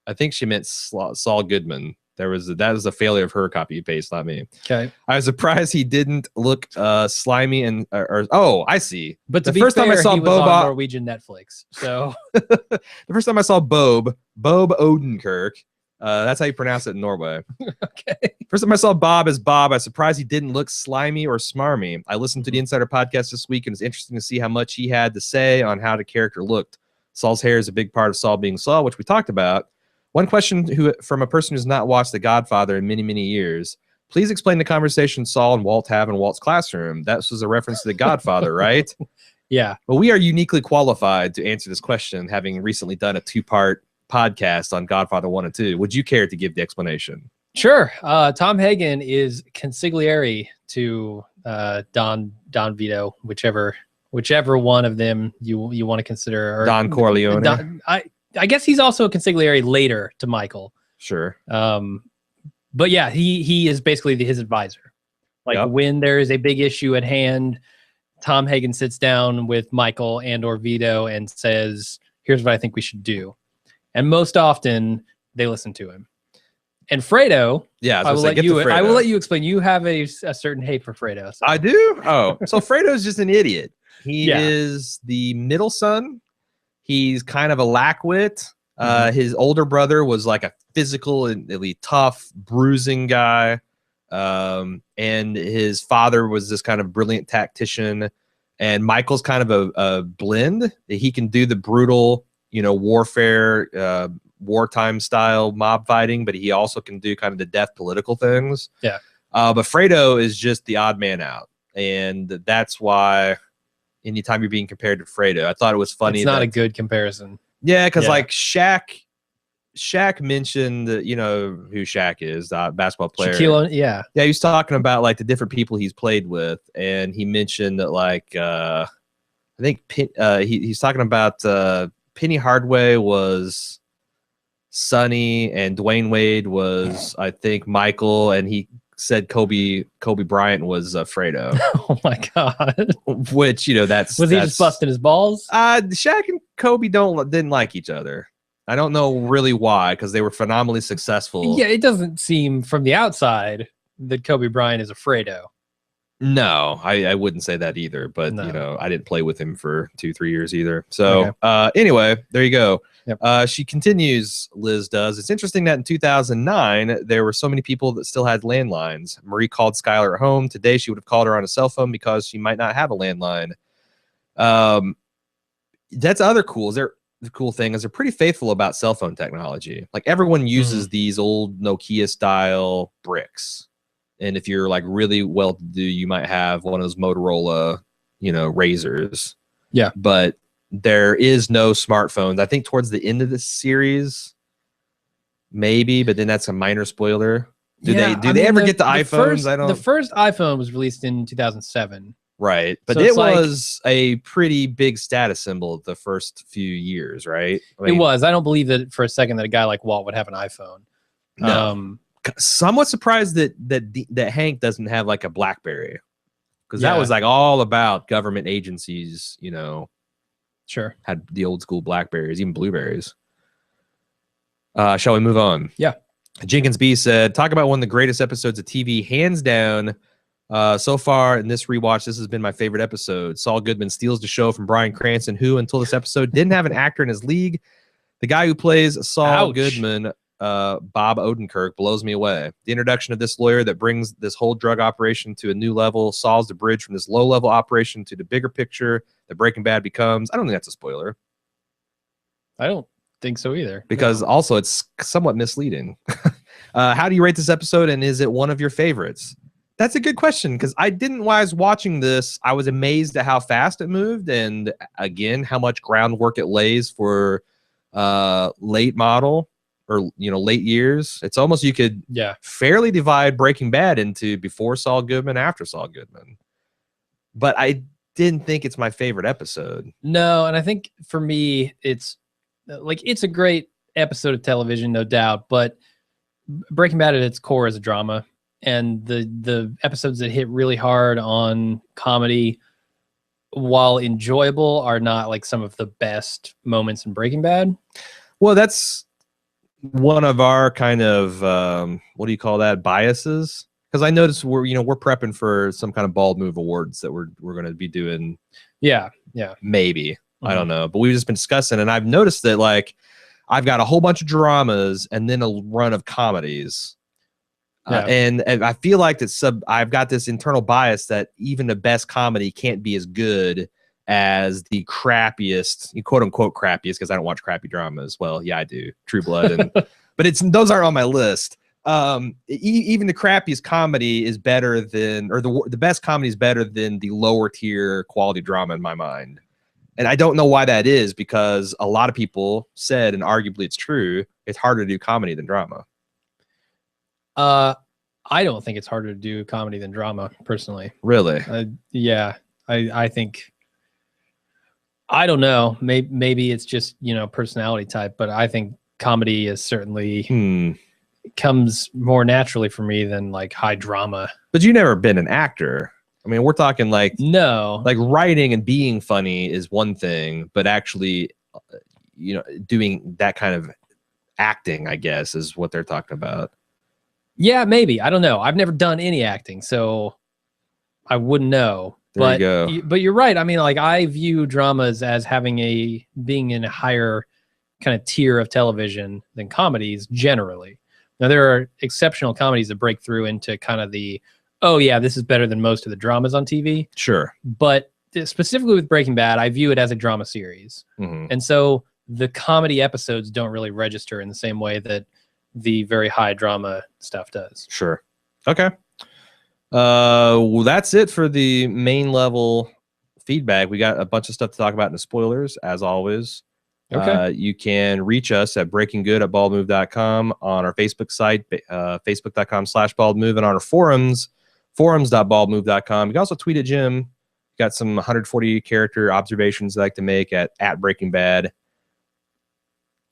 I think she meant Saul Goodman. That was a failure of her copy paste, not me. Okay. I was surprised he didn't look slimy and oh, I see. But the first time I saw Bob on Norwegian Netflix, so the first time I saw Bob Odenkirk, that's how you pronounce it in Norway. Okay. First time I saw Bob as Bob, I was surprised he didn't look slimy or smarmy. I listened to the Insider podcast this week, and it's interesting to see how much he had to say on how the character looked. Saul's hair is a big part of Saul being Saul, which we talked about. One question from a person who's not watched The Godfather in many, many years. Please explain the conversation Saul and Walt have in Walt's classroom. That was a reference to The Godfather, right? Yeah. Well, we are uniquely qualified to answer this question, having recently done a 2-part podcast on Godfather 1 and 2. Would you care to give the explanation? Sure. Tom Hagen is consigliere to Don Vito, whichever one of them you want to consider. Or Don Corleone. I guess he's also a consigliere later to Michael. Sure. But yeah, he is basically his advisor. Like when there is a big issue at hand, Tom Hagen sits down with Michael and or Vito and says, here's what I think we should do. And most often they listen to him. And Fredo, I will let you explain. You have a certain hate for Fredo. So. I do? Oh, so Fredo's just an idiot. He is the middle son. He's kind of a lackwit. His older brother was like a physical and really tough, bruising guy. And his father was this kind of brilliant tactician. And Michael's kind of a blend. He can do the brutal, warfare, wartime style mob fighting, but he also can do kind of the death political things. Yeah. But Fredo is just the odd man out. And that's why anytime you're being compared to Fredo, I thought it was funny. It's not a good comparison. Yeah, because like Shaq mentioned, who Shaq is, basketball player. Yeah, he was talking about like the different people he's played with, and he mentioned that like I think he's talking about Penny Hardaway was Sonny, and Dwayne Wade was, I think, Michael, and he said Kobe Bryant was Fredo. Oh my god. Which, you know, that's Was he just busting his balls? Shaq and Kobe didn't like each other. I don't know really why, because they were phenomenally successful. Yeah, it doesn't seem from the outside that Kobe Bryant is a Fredo. No, I wouldn't say that either. But No. you know, I didn't play with him for 2-3 years either. So anyway, there you go. Yep. She continues, Liz does. It's interesting that in 2009, there were so many people that still had landlines. Marie called Skylar at home. Today, she would have called her on a cell phone because she might not have a landline. That's other cool. The cool thing is they're pretty faithful about cell phone technology. Like everyone uses these old Nokia style bricks. And if you're like really well to do, you might have one of those Motorola, you know, razors. Yeah. But there is no smartphones. I think towards the end of the series, maybe, but then that's a minor spoiler. Do they ever get the iPhones? The first iPhone was released in 2007. Right. But So it was a pretty big status symbol the first few years, right? I mean, it was. I don't believe that for a second that a guy like Walt would have an iPhone. No. Somewhat surprised that Hank doesn't have like a BlackBerry, because that was like all about government agencies, you know. Sure. Had the old school Blackberries, even Blueberries. Shall we move on? Yeah. Jenkins B said, talk about one of the greatest episodes of TV, hands down. So far in this rewatch, this has been my favorite episode. Saul Goodman steals the show from Bryan Cranston, who until this episode didn't have an actor in his league. The guy who plays Saul Goodman, Bob Odenkirk, blows me away. The introduction of this lawyer that brings this whole drug operation to a new level. Saul's the bridge from this low-level operation to the bigger picture that Breaking Bad becomes. I don't think that's a spoiler. I don't think so either. Because also it's somewhat misleading. How do you rate this episode, and is it one of your favorites? That's a good question, because while I was watching this, I was amazed at how fast it moved, and again, how much groundwork it lays for late model, or late years. It's almost, you could fairly divide Breaking Bad into before Saul Goodman, after Saul Goodman. But I didn't think it's my favorite episode. No, and I think for me, it's a great episode of television, no doubt, but Breaking Bad at its core is a drama. And the episodes that hit really hard on comedy, while enjoyable, are not like some of the best moments in Breaking Bad. Well, that's one of our kind of what do you call that, biases? Because I noticed we're prepping for some kind of Bald Move Awards that we're going to be doing. Yeah. Maybe. I don't know, but we've just been discussing, and I've noticed that like I've got a whole bunch of dramas and then a run of comedies. And I feel like I've got this internal bias that even the best comedy can't be as good as the crappiest, quote unquote crappiest, because I don't watch crappy dramas. Well, yeah, I do. True Blood, but those aren't on my list. Even the crappiest comedy is better than, or the best comedy is better than the lower tier quality drama in my mind. And I don't know why that is, because a lot of people said, and arguably it's true, it's harder to do comedy than drama. I don't think it's harder to do comedy than drama, personally. Really? Yeah. I think, I don't know. Maybe it's just, personality type, but I think comedy is certainly comes more naturally for me than like high drama. But you've never been an actor. I mean, we're talking like, no, like writing and being funny is one thing, but actually, doing that kind of acting, I guess, is what they're talking about. Yeah, maybe. I don't know. I've never done any acting, so I wouldn't know. There you go. But you're right. I mean, like, I view dramas as being in a higher kind of tier of television than comedies generally. Now, there are exceptional comedies that break through into kind of the, oh yeah, this is better than most of the dramas on TV. Sure. But specifically with Breaking Bad, I view it as a drama series. And so the comedy episodes don't really register in the same way that the very high drama stuff does. Sure. Okay. Well, that's it for the main level feedback. We got a bunch of stuff to talk about in the spoilers, as always. Okay. You can reach us at breakinggood@baldmove.com, on our Facebook site, facebook.com/baldmove, and on our forums.baldmove.com. You can also tweet at Jim. Got some 140 character observations I like to make at Breaking Bad.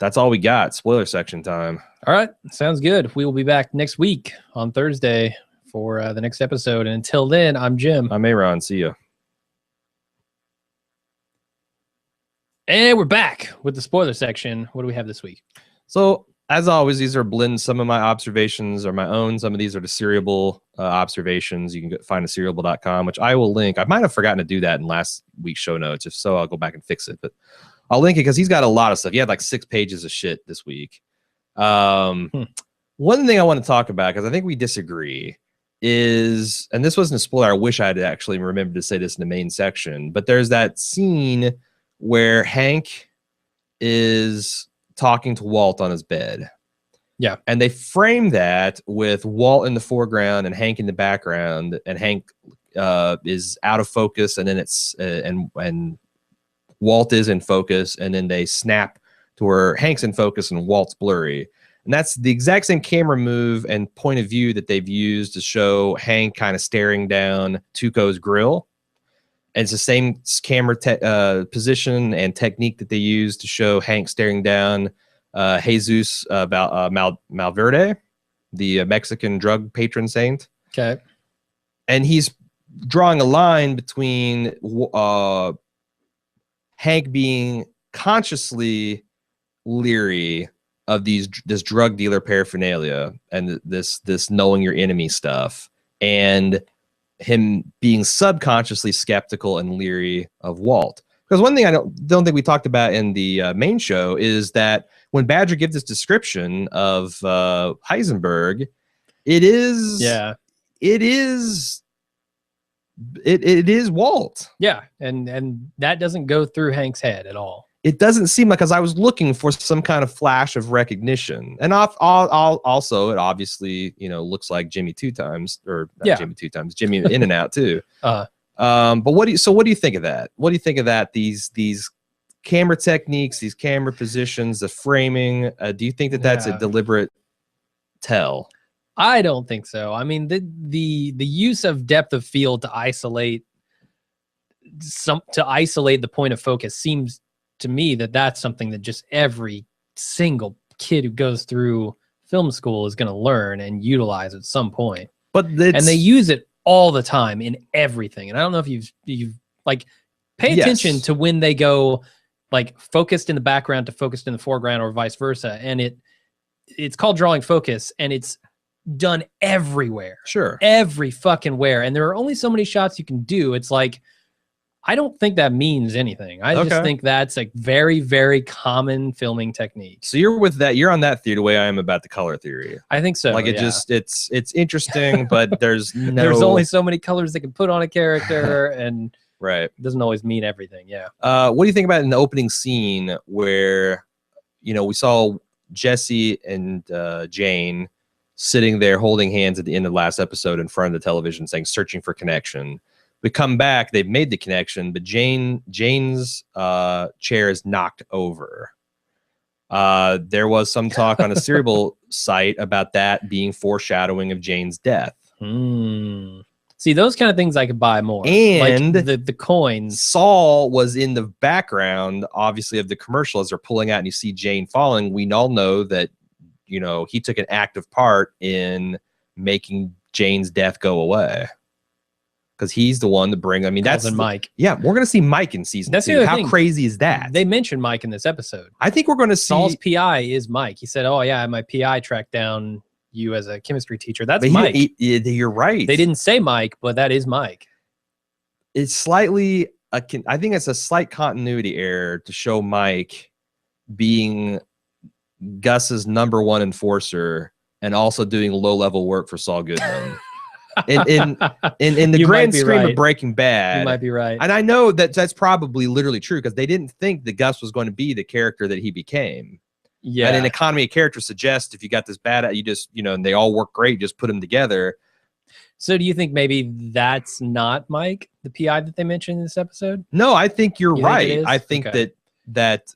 that's all we got. Spoiler section time. All right, sounds good. We will be back next week on Thursday for the next episode. And until then, I'm Jim. I'm Aaron. See ya. And we're back with the spoiler section. What do we have this week? So, as always, these are blends. Some of my observations are my own. Some of these are the Seriable observations. You can find at seriable.com, which I will link. I might have forgotten to do that in last week's show notes. If so, I'll go back and fix it. But I'll link it because he's got a lot of stuff. He had like 6 pages of shit this week. One thing I want to talk about, because I think we disagree, is, and this wasn't a spoiler, I wish I had actually remembered to say this in the main section, but there's that scene where Hank is talking to Walt on his bed. Yeah. And they frame that with Walt in the foreground and Hank in the background, and Hank is out of focus, and then it's and Walt is in focus, and then they snap to where Hank's in focus and Walt's blurry. And that's the exact same camera move and point of view that they've used to show Hank kind of staring down Tuco's grill. And it's the same camera position and technique that they use to show Hank staring down Jesus Malverde, the Mexican drug patron saint. Okay. And he's drawing a line between Hank being consciously leery of this drug dealer paraphernalia and this knowing your enemy stuff, and him being subconsciously skeptical and leery of Walt. Because one thing I don't think we talked about in the main show is that when Badger gives this description of Heisenberg, it is Walt. Yeah, and that doesn't go through Hank's head at all. It doesn't seem like, because I was looking for some kind of flash of recognition, and also it obviously looks like Jimmy Two Times, or not Jimmy Two Times, Jimmy In and Out too. But what do you think of that? What do you think of that? These camera techniques, these camera positions, the framing. Do you think that that's a deliberate tell? I don't think so. I mean, the use of depth of field to isolate the point of focus seems to me that's something that just every single kid who goes through film school is going to learn and utilize at some point. And they use it all the time in everything. And I don't know if you've like pay attention to when they go like focused in the background to focused in the foreground or vice versa. And it's called drawing focus, and it's done everywhere. Sure. Every fucking where. And there are only so many shots you can do. It's like, I don't think that means anything. I just think that's a very, very common filming technique. So you're with that. You're on that theory the way I am about the color theory. I think so. Like it's interesting, but there's only so many colors they can put on a character, and right. It doesn't always mean everything. Yeah. What do you think about in the opening scene where, we saw Jesse and Jane sitting there holding hands at the end of the last episode in front of the television saying, searching for connection. We come back, they've made the connection, but Jane's chair is knocked over. There was some talk on a Seriable site about that being foreshadowing of Jane's death. See, those kind of things I could buy more. And like the coins. Saul was in the background, obviously, of the commercial as they're pulling out and you see Jane falling. We all know that, he took an active part in making Jane's death go away. Because he's the one to bring. I mean, that's Mike. Yeah, we're going to see Mike in season 2. How crazy is that? They mentioned Mike in this episode. I think we're going to see Saul's PI is Mike. He said, "Oh yeah, my PI tracked down you as a chemistry teacher." That's Mike. You're right. They didn't say Mike, but that is Mike. It's slightly. I think it's a slight continuity error to show Mike being Gus's #1 enforcer and also doing low-level work for Saul Goodman. in the grand scheme of Breaking Bad, you might be right. And I know that's probably literally true because they didn't think that Gus was going to be the character that he became. Yeah. And an economy of characters suggests if you got this bad, you just, and they all work great, just put them together. So do you think maybe that's not Mike, the PI that they mentioned in this episode? No, I think you're right. I think that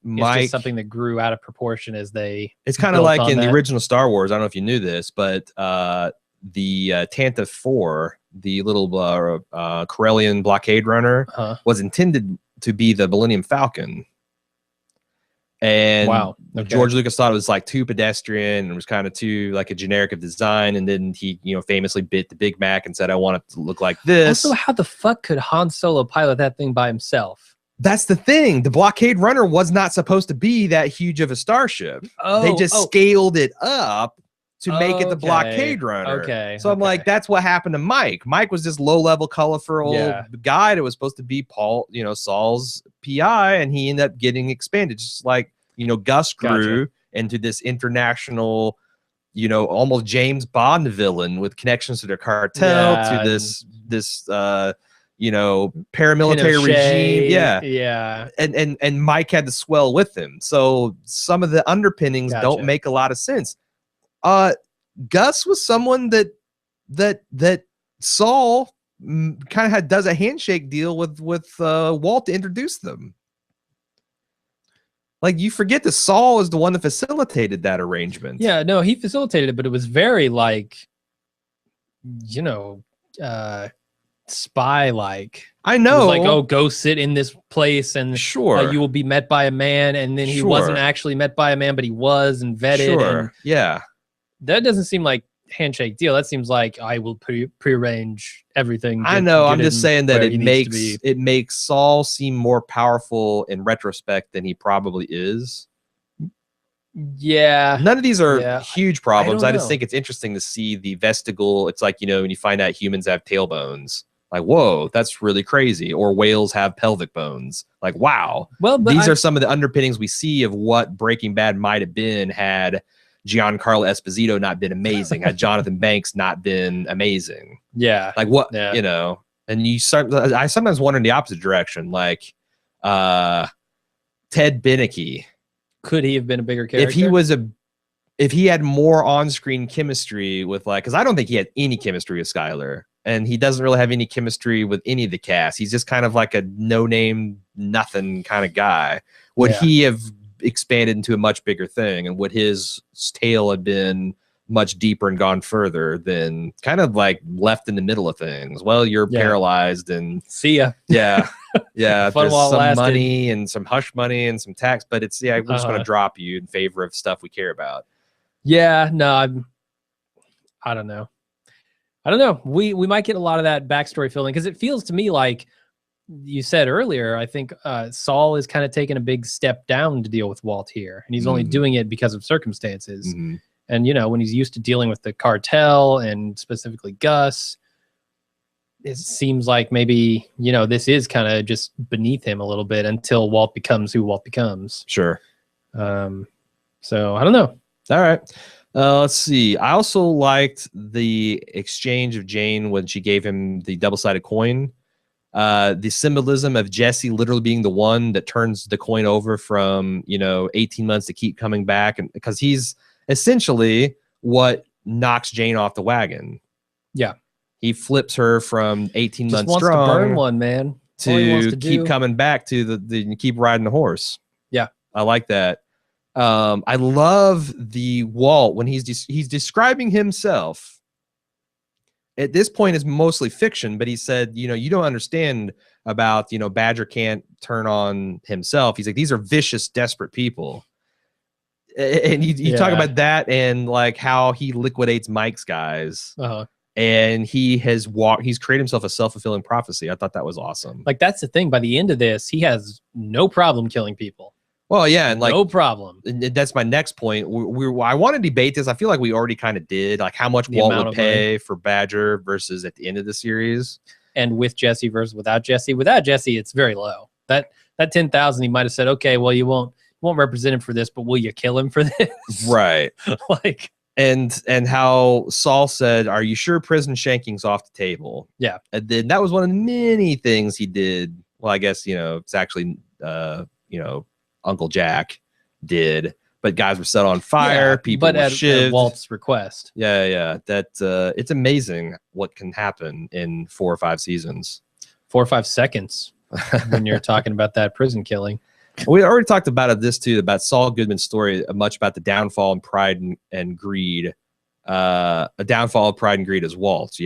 Mike, it's just something that grew out of proportion as they. It's kind of like in the original Star Wars. I don't know if you knew this, but the Tantive 4, the little Corellian blockade runner, was intended to be the Millennium Falcon. And Wow. Okay. George Lucas thought it was like too pedestrian and was kind of too like a generic of design. And then he, famously bit the Big Mac and said, I want it to look like this. Also, how the fuck could Han Solo pilot that thing by himself? That's the thing. The blockade runner was not supposed to be that huge of a starship. They just scaled it up to make it the blockade runner. Okay. So I'm like, that's what happened to Mike. Mike was this low-level, colorful guy that was supposed to be Paul, Saul's PI, and he ended up getting expanded, just like Gus grew into this international, almost James Bond villain with connections to the cartel, to this paramilitary regime. Yeah. And Mike had to swell with him. So some of the underpinnings don't make a lot of sense. Gus was someone that Saul kind of does a handshake deal with Walt to introduce them. Like, you forget that Saul is the one that facilitated that arrangement. Yeah, no, he facilitated it, but it was very like, spy-like. I know. It was like, oh, go sit in this place and you will be met by a man. And then he wasn't actually met by a man, but he was and vetted. And yeah. That doesn't seem like handshake deal. That seems like I will prearrange everything. I know. I'm just saying that it makes Saul seem more powerful in retrospect than he probably is. Yeah. None of these are huge problems. I just think it's interesting to see the vestigial. It's like, when you find out humans have tailbones, like, whoa, that's really crazy. Or whales have pelvic bones. Like, wow. Well, but these are some of the underpinnings we see of what Breaking Bad might have been had Giancarlo Esposito not been amazing, had Jonathan Banks not been amazing. Yeah. Like, what, and I sometimes wonder in the opposite direction, like Ted Beneke. Could he have been a bigger character? If he had more on-screen chemistry with, like, because I don't think he had any chemistry with Skyler, and he doesn't really have any chemistry with any of the cast. He's just kind of like a no-name, nothing kind of guy. Would he have expanded into a much bigger thing, and would his tale have been much deeper and gone further than kind of like left in the middle of things? Well, you're paralyzed and see ya. Yeah. Fun there's while some lasted. money and some hush money and some tax, but it's we're just going to drop you in favor of stuff we care about. Yeah, no, I don't know. We might get a lot of that backstory filling, because it feels to me like you said earlier, I think Saul is kind of taking a big step down to deal with Walt here, and he's only doing it because of circumstances. And when he's used to dealing with the cartel and specifically Gus, it seems like maybe this is kind of just beneath him a little bit until Walt becomes who Walt becomes. Sure. So I don't know. All right. Let's see. I also liked the exchange of Jane when she gave him the double-sided coin. The symbolism of Jesse literally being the one that turns the coin over from 18 months to keep coming back, and because he's essentially what knocks Jane off the wagon. Yeah, he flips her from 18 months wants strong to burn one, man, to keep coming back to the keep riding the horse. Yeah, I like that. I love the Walt when he's describing himself. At this point, it's mostly fiction, but he said, you don't understand about, Badger can't turn on himself. He's like, these are vicious, desperate people. And you talk about that and like how he liquidates Mike's guys. And he's created himself a self-fulfilling prophecy. I thought that was awesome. Like, that's the thing. By the end of this, he has no problem killing people. Well, yeah, and like no problem. And that's my next point. I want to debate this. I feel like we already kind of did, like how much Walt would pay for Badger versus at the end of the series, and with Jesse versus without Jesse. Without Jesse, it's very low. That 10,000, he might have said, okay, well, you won't represent him for this, but will you kill him for this? Right. Like, and how Saul said, "Are you sure prison shanking's off the table?" Yeah, and then that was one of the many things he did. Well, I guess it's actually Uncle Jack did, but guys were set on fire. People were shivved. At Walt's request. Yeah. That it's amazing what can happen in 4 or 5 seasons. 4 or 5 seconds when you're talking about that prison killing. We already talked about this too, about Saul Goodman's story, much about the downfall and pride and greed. A downfall of pride and greed is Walt's,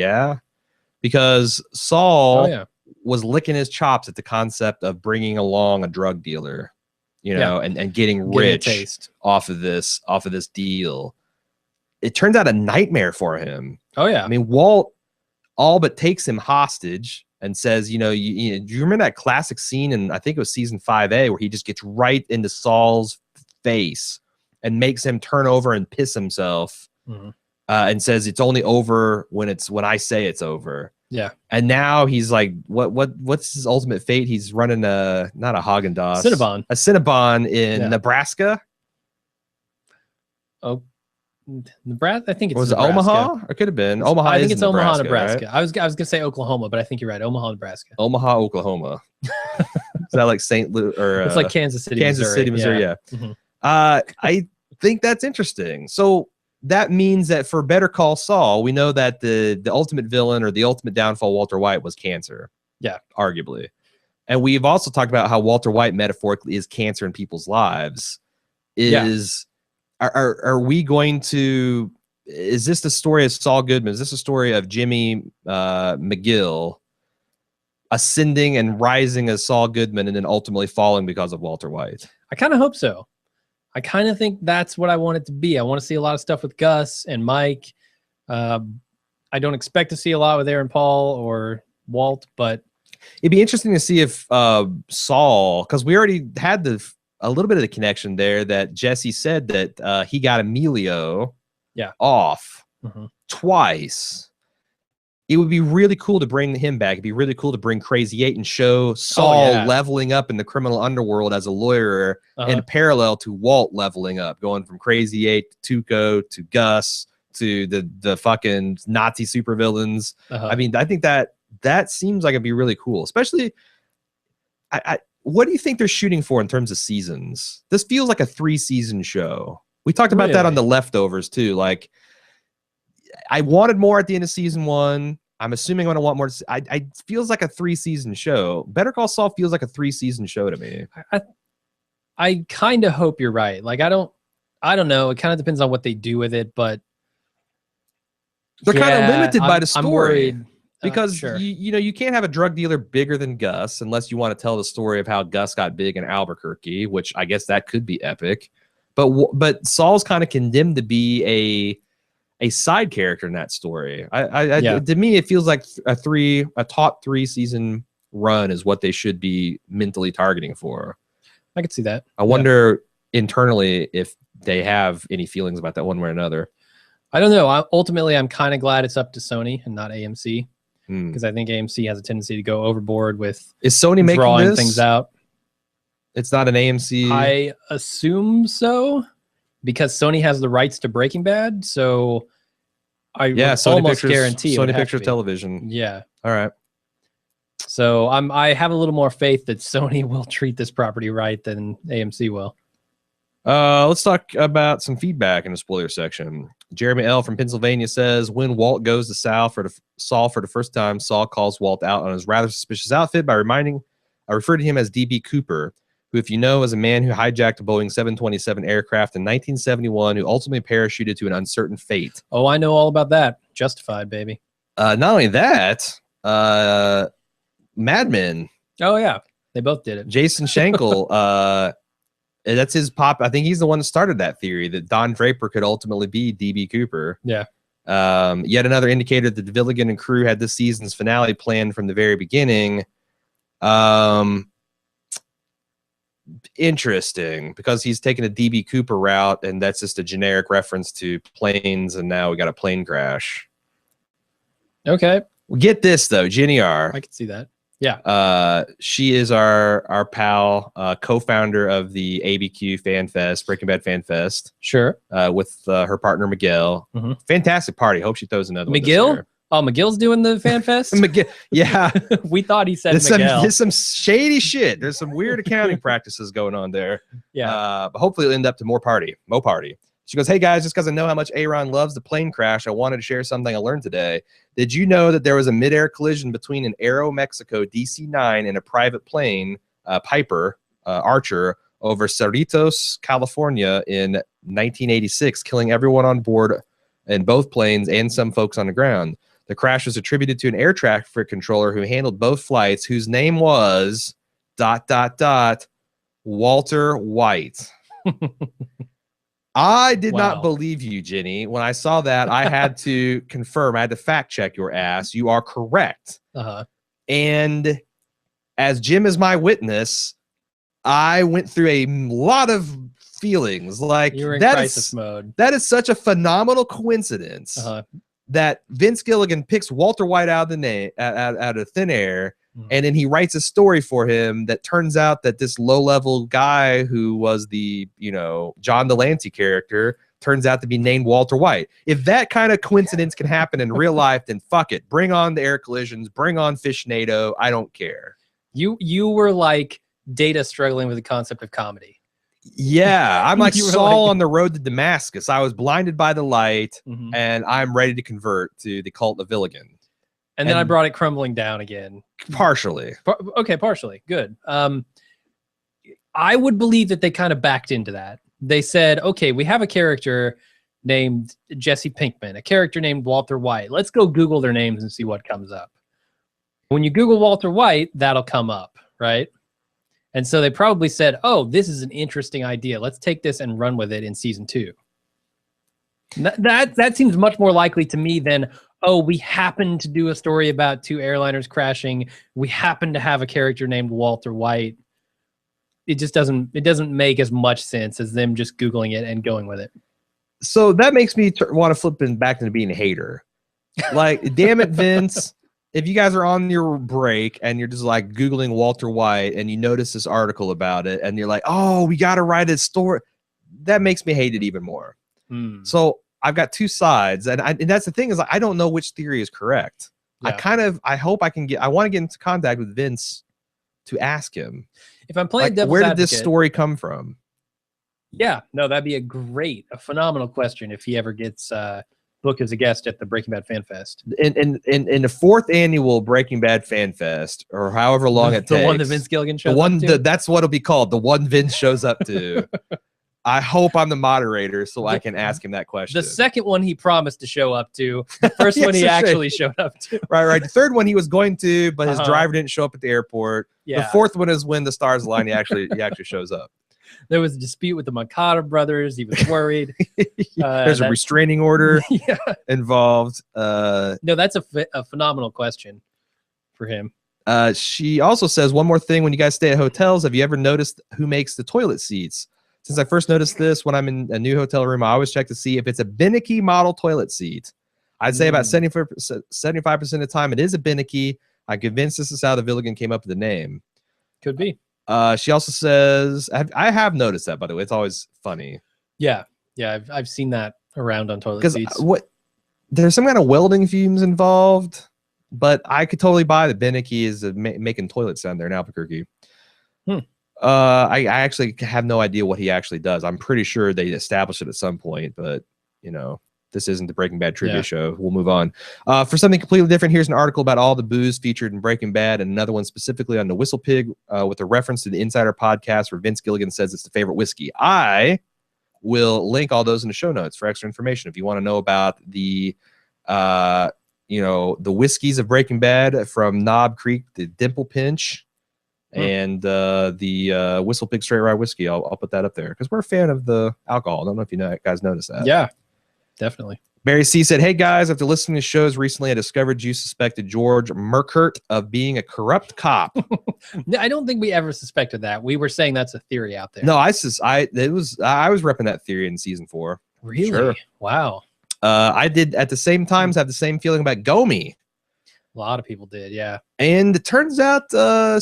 because Saul was licking his chops at the concept of bringing along a drug dealer. you know, and getting Getting a rich taste. off of this deal. It turns out a nightmare for him. Oh yeah. I mean, Walt all but takes him hostage and says, do you remember that classic scene in, I think it was season 5A, where he just gets right into Saul's face and makes him turn over and piss himself, and says it's only over when I say it's over. Yeah. And now he's like, what's his ultimate fate? He's running not a Haagen-Dazs, a Cinnabon in Nebraska. Oh, Nebraska. I think it's was Nebraska. it Omaha? Or could have been Omaha. I think it's Omaha, Nebraska. Right? I was gonna say Oklahoma, but I think you're right. Omaha, Nebraska. Omaha, Oklahoma. Is that like St. Louis or it's like Kansas City, Missouri? Yeah. I think that's interesting. So that means that for Better Call Saul, we know that the ultimate villain or the ultimate downfall, Walter White, was cancer. Yeah, arguably. And we've also talked about how Walter White metaphorically is cancer in people's lives. Are we going to? Is this the story of Saul Goodman? Is this a story of Jimmy McGill ascending and rising as Saul Goodman and then ultimately falling because of Walter White? I kind of hope so. I kind of think that's what I want it to be. I want to see a lot of stuff with Gus and Mike. I don't expect to see a lot with Aaron Paul or Walt, but it'd be interesting to see if Saul, because we already had a little bit of the connection there that Jesse said that he got Emilio off twice. It would be really cool to bring him back. It'd be really cool to bring Crazy 8 and show Saul leveling up in the criminal underworld as a lawyer in parallel to Walt leveling up, going from Crazy 8 to Tuco to Gus to the fucking Nazi supervillains. I mean, I think that seems like it'd be really cool, especially what do you think they're shooting for in terms of seasons? This feels like a 3-season show. We talked about that on The Leftovers too. Like, I wanted more at the end of season 1. I'm assuming I'm going to want more. I feels like a 3-season show. Better Call Saul feels like a 3-season show to me. I kind of hope you're right. Like, I don't know. It kind of depends on what they do with it, but they're kind of limited by the story. I'm worried. Because you can't have a drug dealer bigger than Gus unless you want to tell the story of how Gus got big in Albuquerque, which I guess that could be epic. But Saul's kind of condemned to be a side character in that story. To me, it feels like a top 3-season run is what they should be mentally targeting for. I could see that. I wonder internally if they have any feelings about that one way or another. I don't know. Ultimately, I'm kind of glad it's up to Sony and not AMC. Because I think AMC has a tendency to go overboard with Sony drawing things out. It's not an AMC. I assume so, because Sony has the rights to Breaking Bad. So Sony almost Pictures, guarantee Sony Pictures Television. Yeah. All right. So I have a little more faith that Sony will treat this property right than AMC will. Let's talk about some feedback in the spoiler section. Jeremy L. from Pennsylvania says, when Walt goes to Saul for the first time, Saul calls Walt out on his rather suspicious outfit by I refer to him as DB Cooper, who, if you know, is a man who hijacked a Boeing 727 aircraft in 1971, who ultimately parachuted to an uncertain fate. Oh, I know all about that. Justified, baby. Not only that, Mad Men. Oh, yeah. They both did it. Jason Schenkel, that's his pop. I think he's the one that started that theory that Don Draper could ultimately be DB Cooper. Yeah. Yet another indicator that Villigan and crew had this season's finale planned from the very beginning. Interesting, because he's taken a DB Cooper route, and that's just a generic reference to planes, and now we got a plane crash. Okay. Get this though, Jenny R. I can see that. Yeah. She is our pal, co-founder of the ABQ Fan Fest, Breaking Bad Fan Fest. Sure. With her partner Miguel. Fantastic party. Hope she throws another Miguel? one this year. Oh, McGill's doing the Fan Fest? Yeah. We thought he said Miguel. There's some shady shit. There's some weird accounting practices going on there. Yeah. But hopefully it'll end up to Mo Party. She goes, hey guys, just because I know how much Aaron loves the plane crash, I wanted to share something I learned today. Did you know that there was a midair collision between an Aero Mexico DC-9 and a private plane, Piper Archer, over Cerritos, California in 1986, killing everyone on board in both planes and some folks on the ground? The crash was attributed to an air traffic controller who handled both flights, whose name was ... Walter White. I did Wow. not believe you, Jenny. When I saw that, I had to confirm. I had to fact check your ass. You are correct. Uh-huh. And as Jim is my witness, I went through a lot of feelings. Like You were in that crisis is mode. that is such a phenomenal coincidence Uh-huh. that Vince Gilligan picks Walter White out of the name out of thin air. Mhm. And then he writes a story for him that turns out that this low-level guy who was the, John Delancey character turns out to be named Walter White. If that kind of coincidence can happen in real life, then fuck it. Bring on the air collisions. Bring on Fishnado. I don't care. You were like Data struggling with the concept of comedy. Yeah, I'm like You were Saul like- on the road to Damascus. I was blinded by the light, Mhm. and I'm ready to convert to the cult of Villigan. And then I and- brought it crumbling down again. Partially. Okay, partially. Good. I would believe that they kind of backed into that. They said, okay, we have a character named Jesse Pinkman, a character named Walter White. Let's go Google their names and see what comes up. When you Google Walter White, that'll come up, right? And so they probably said, oh, this is an interesting idea. Let's take this and run with it in season 2. That seems much more likely to me than, oh, we happen to do a story about 2 airliners crashing. We happen to have a character named Walter White. It just doesn't make as much sense as them just Googling it and going with it. So that makes me want to flip back into being a hater. Like, damn it, Vince. If you guys are on your break and you're just like Googling Walter White and you notice this article about it and you're like, oh, we got to write a story, that makes me hate it even more. So I've got 2 sides. And that's the thing is, I don't know which theory is correct. Yeah. I hope I want to get into contact with Vince to ask him. If I'm playing Like, devil's where did advocate, this story come from? Yeah, no, that'd be a phenomenal question if he ever gets booked as a guest at the Breaking Bad Fan Fest. In the 4th annual Breaking Bad Fan Fest, or however long it takes. The one that Vince Gilligan shows The one up to? that's what it'll be called. The one Vince shows up to. I hope I'm the moderator so I can ask him that question. The second one he promised to show up to. The first one he Yes, that's actually showed up to. right. The 3rd one he was going to, but his Uh-huh. driver didn't show up at the airport. Yeah. The 4th one is when the stars align. He actually shows up. There was a dispute with the Moncada brothers. He was worried. There's a restraining order Yeah. involved. No, that's a phenomenal question for him. She also says one more thing. When you guys stay at hotels, have you ever noticed who makes the toilet seats? Since I first noticed this when I'm in a new hotel room, I always check to see if it's a Beinecke model toilet seat. I'd say about 75% of the time it is a Beinecke. I'm convinced this is how the Villigan came up with the name. Could be. She also says, I have noticed that, by the way. It's always funny. Yeah. I've seen that around on toilet Because seats. there's some kind of welding fumes involved, but I could totally buy that Beinecke is making toilets down there in Albuquerque. I actually have no idea what he actually does. I'm pretty sure they established it at some point, but this isn't the Breaking Bad trivia show. We'll move on. For something completely different, here's an article about all the booze featured in Breaking Bad, and another one specifically on the Whistle Pig with a reference to the Insider podcast where Vince Gilligan says it's the favorite whiskey. I will link all those in the show notes for extra information if you want to know about the the whiskeys of Breaking Bad from Knob Creek, the Dimple Pinch, and the Whistle Pig Straight Rye whiskey. I'll put that up there because we're a fan of the alcohol. I don't know if you guys noticed that. Yeah, definitely. Barry C said, "Hey guys, after listening to shows recently, I discovered you suspected George Merkert of being a corrupt cop." I don't think we ever suspected that. We were saying that's a theory out there. No, I was repping that theory in season 4. Really? Sure. Wow. I did at the same times have the same feeling about Gomi. A lot of people did, yeah. And it turns out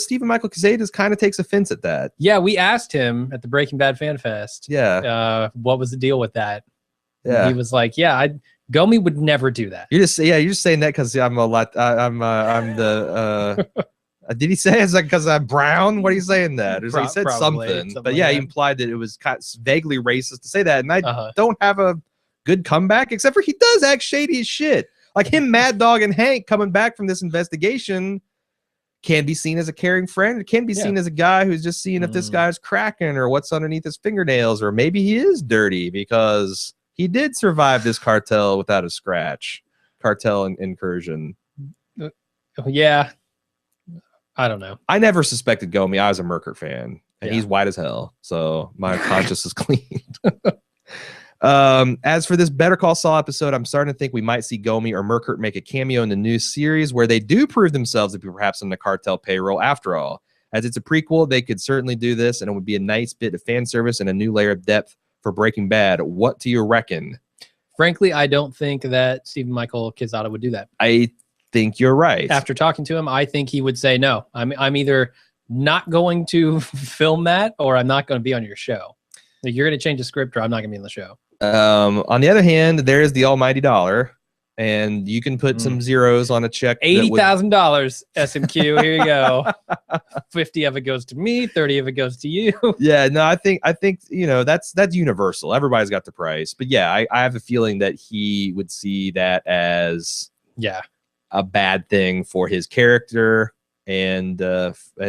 Stephen Michael Cazares kind of takes offense at that. Yeah, we asked him at the Breaking Bad Fan Fest. Yeah. What was the deal with that? Yeah. He was like, "Yeah, Gomi would never do that." You're just saying that because I'm a lot. I'm the. Did he say it's like because I'm brown? What are you saying that? Or he said Probably, something, something but like yeah, he that. implied that it was kind of vaguely racist to say that, and I don't have a good comeback except for he does act shady as shit. Like him, Mad Dog, and Hank coming back from this investigation can be seen as a caring friend. It can be seen as a guy who's just seeing if this guy's cracking or what's underneath his fingernails, or maybe he is dirty because he did survive this cartel without a scratch. Cartel incursion. Yeah. I don't know. I never suspected Gomi. I was a Merkert fan. and Yeah. he's white as hell. So my conscience is clean. As for this Better Call Saul episode, I'm starting to think we might see Gomi or Murkert make a cameo in the new series where they do prove themselves to be perhaps on the cartel payroll after all. As it's a prequel, they could certainly do this, and it would be a nice bit of fan service and a new layer of depth for Breaking Bad. What do you reckon? Frankly, I don't think that Stephen Michael Quezada would do that. I think you're right. After talking to him, I think he would say, no, I'm either not going to film that or I'm not going to be on your show. Like, you're going to change the script or I'm not going to be on the show. On the other hand, there is the almighty dollar, and you can put some zeros on a check. $80,000 SMQ. Here you go. 50 of it goes to me. 30 of it goes to you. Yeah, no, I think that's universal. Everybody's got the price, but yeah, I have a feeling that he would see that as a bad thing for his character, and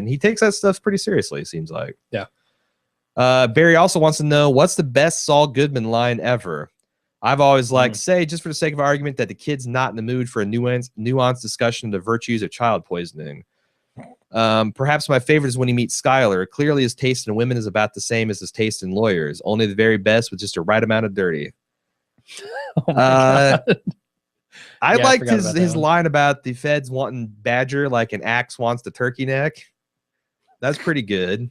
he takes that stuff pretty seriously. It seems like. Yeah. Barry also wants to know what's the best Saul Goodman line ever. I've always liked to say, just for the sake of argument, that the kid's not in the mood for a nuanced discussion of the virtues of child poisoning. Perhaps my favorite is when he meets Skylar. Clearly, his taste in women is about the same as his taste in lawyers. Only the very best with just the right amount of dirty. Oh my God. I Yeah, I liked forgot about that his one. line about the feds wanting Badger like an axe wants the turkey neck. That's pretty good.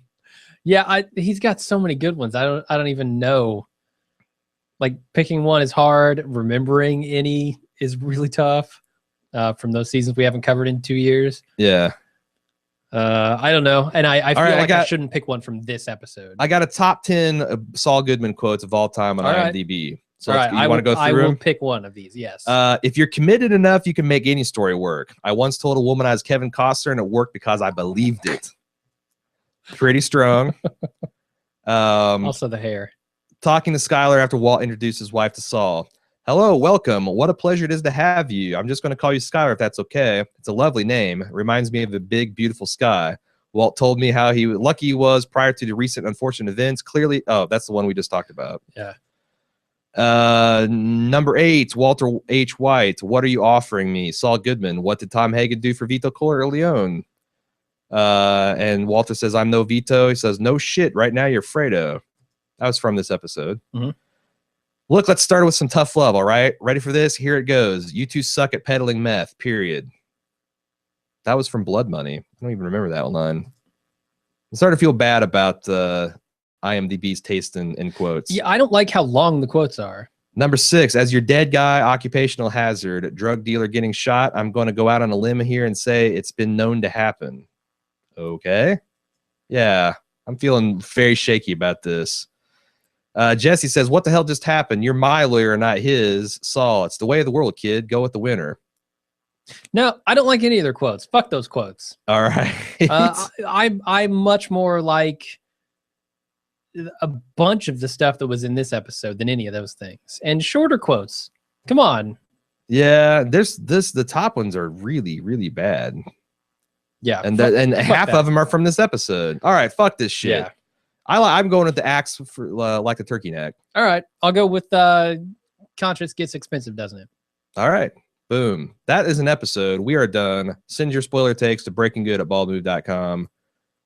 Yeah, he's got so many good ones. I don't even know. Like, picking one is hard. Remembering any is really tough. From those seasons we haven't covered in 2 years. Yeah. I don't know, and I feel right, like I shouldn't pick one from this episode. I got a top 10 Saul Goodman quotes of all time on IMDb. So all right, you want to go through I will them? pick one of these. Yes. If you're committed enough, you can make any story work. I once told a woman I was Kevin Costner, and it worked because I believed it. Pretty strong. Also the hair. Talking to Skylar after Walt introduced his wife to Saul. Hello, welcome. What a pleasure it is to have you. I'm just going to call you Skylar if that's okay. It's a lovely name. It reminds me of a big, beautiful sky. Walt told me how lucky he was prior to the recent unfortunate events. Clearly, that's the one we just talked about. Yeah. Number 8, Walter H. White. What are you offering me? Saul Goodman. What did Tom Hagen do for Vito Corleone? And Walter says, I'm no Vito. He says, no shit. Right now, you're Fredo. That was from this episode. Mhm. Look, let's start with some tough love, all right? Ready for this? Here it goes. You two suck at peddling meth, period. That was from Blood Money. I don't even remember that line. I'm starting to feel bad about IMDb's taste in quotes. Yeah, I don't like how long the quotes are. Number 6, as your dead guy, occupational hazard, drug dealer getting shot, I'm going to go out on a limb here and say it's been known to happen. Okay. Yeah, I'm feeling very shaky about this. Jesse says, what the hell just happened? You're my lawyer, not his. Saul, it's the way of the world, kid. Go with the winner. No, I don't like any of their quotes. Fuck those quotes. All right. I'm much more like a bunch of the stuff that was in this episode than any of those things. And shorter quotes. Come on. Yeah, the top ones are really, really bad. Yeah. And fuck half that. of them are from this episode. All right, fuck this shit. Yeah. I'm going with the axe for like the turkey neck. All right. I'll go with conscience gets expensive, doesn't it? All right. Boom. That is an episode. We are done. Send your spoiler takes to breakinggood@baldmove.com.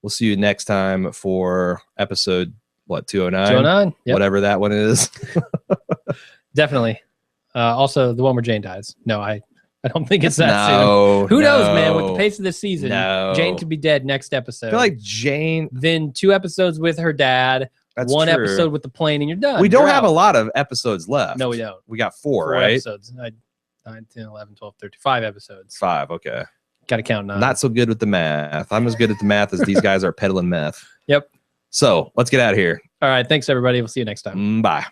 We'll see you next time for episode, 209? 209. Yep. Whatever that one is. Definitely. Also, the one where Jane dies. No, I don't think it's that soon. No. Who knows, man? With the pace of this season, No. Jane could be dead next episode. I feel like Jane. Then 2 episodes with her dad, That's one true. episode with the plane, and you're done. We don't You're have out. a lot of episodes left. No, we don't. We got 4, 4 right? episodes. 9, 10, 11, 12, 13, 5 episodes. 5. Okay. Got to count 9. Not so good with the math. I'm as good at the math as these guys are peddling meth. Yep. So let's get out of here. All right. Thanks, everybody. We'll see you next time. Bye.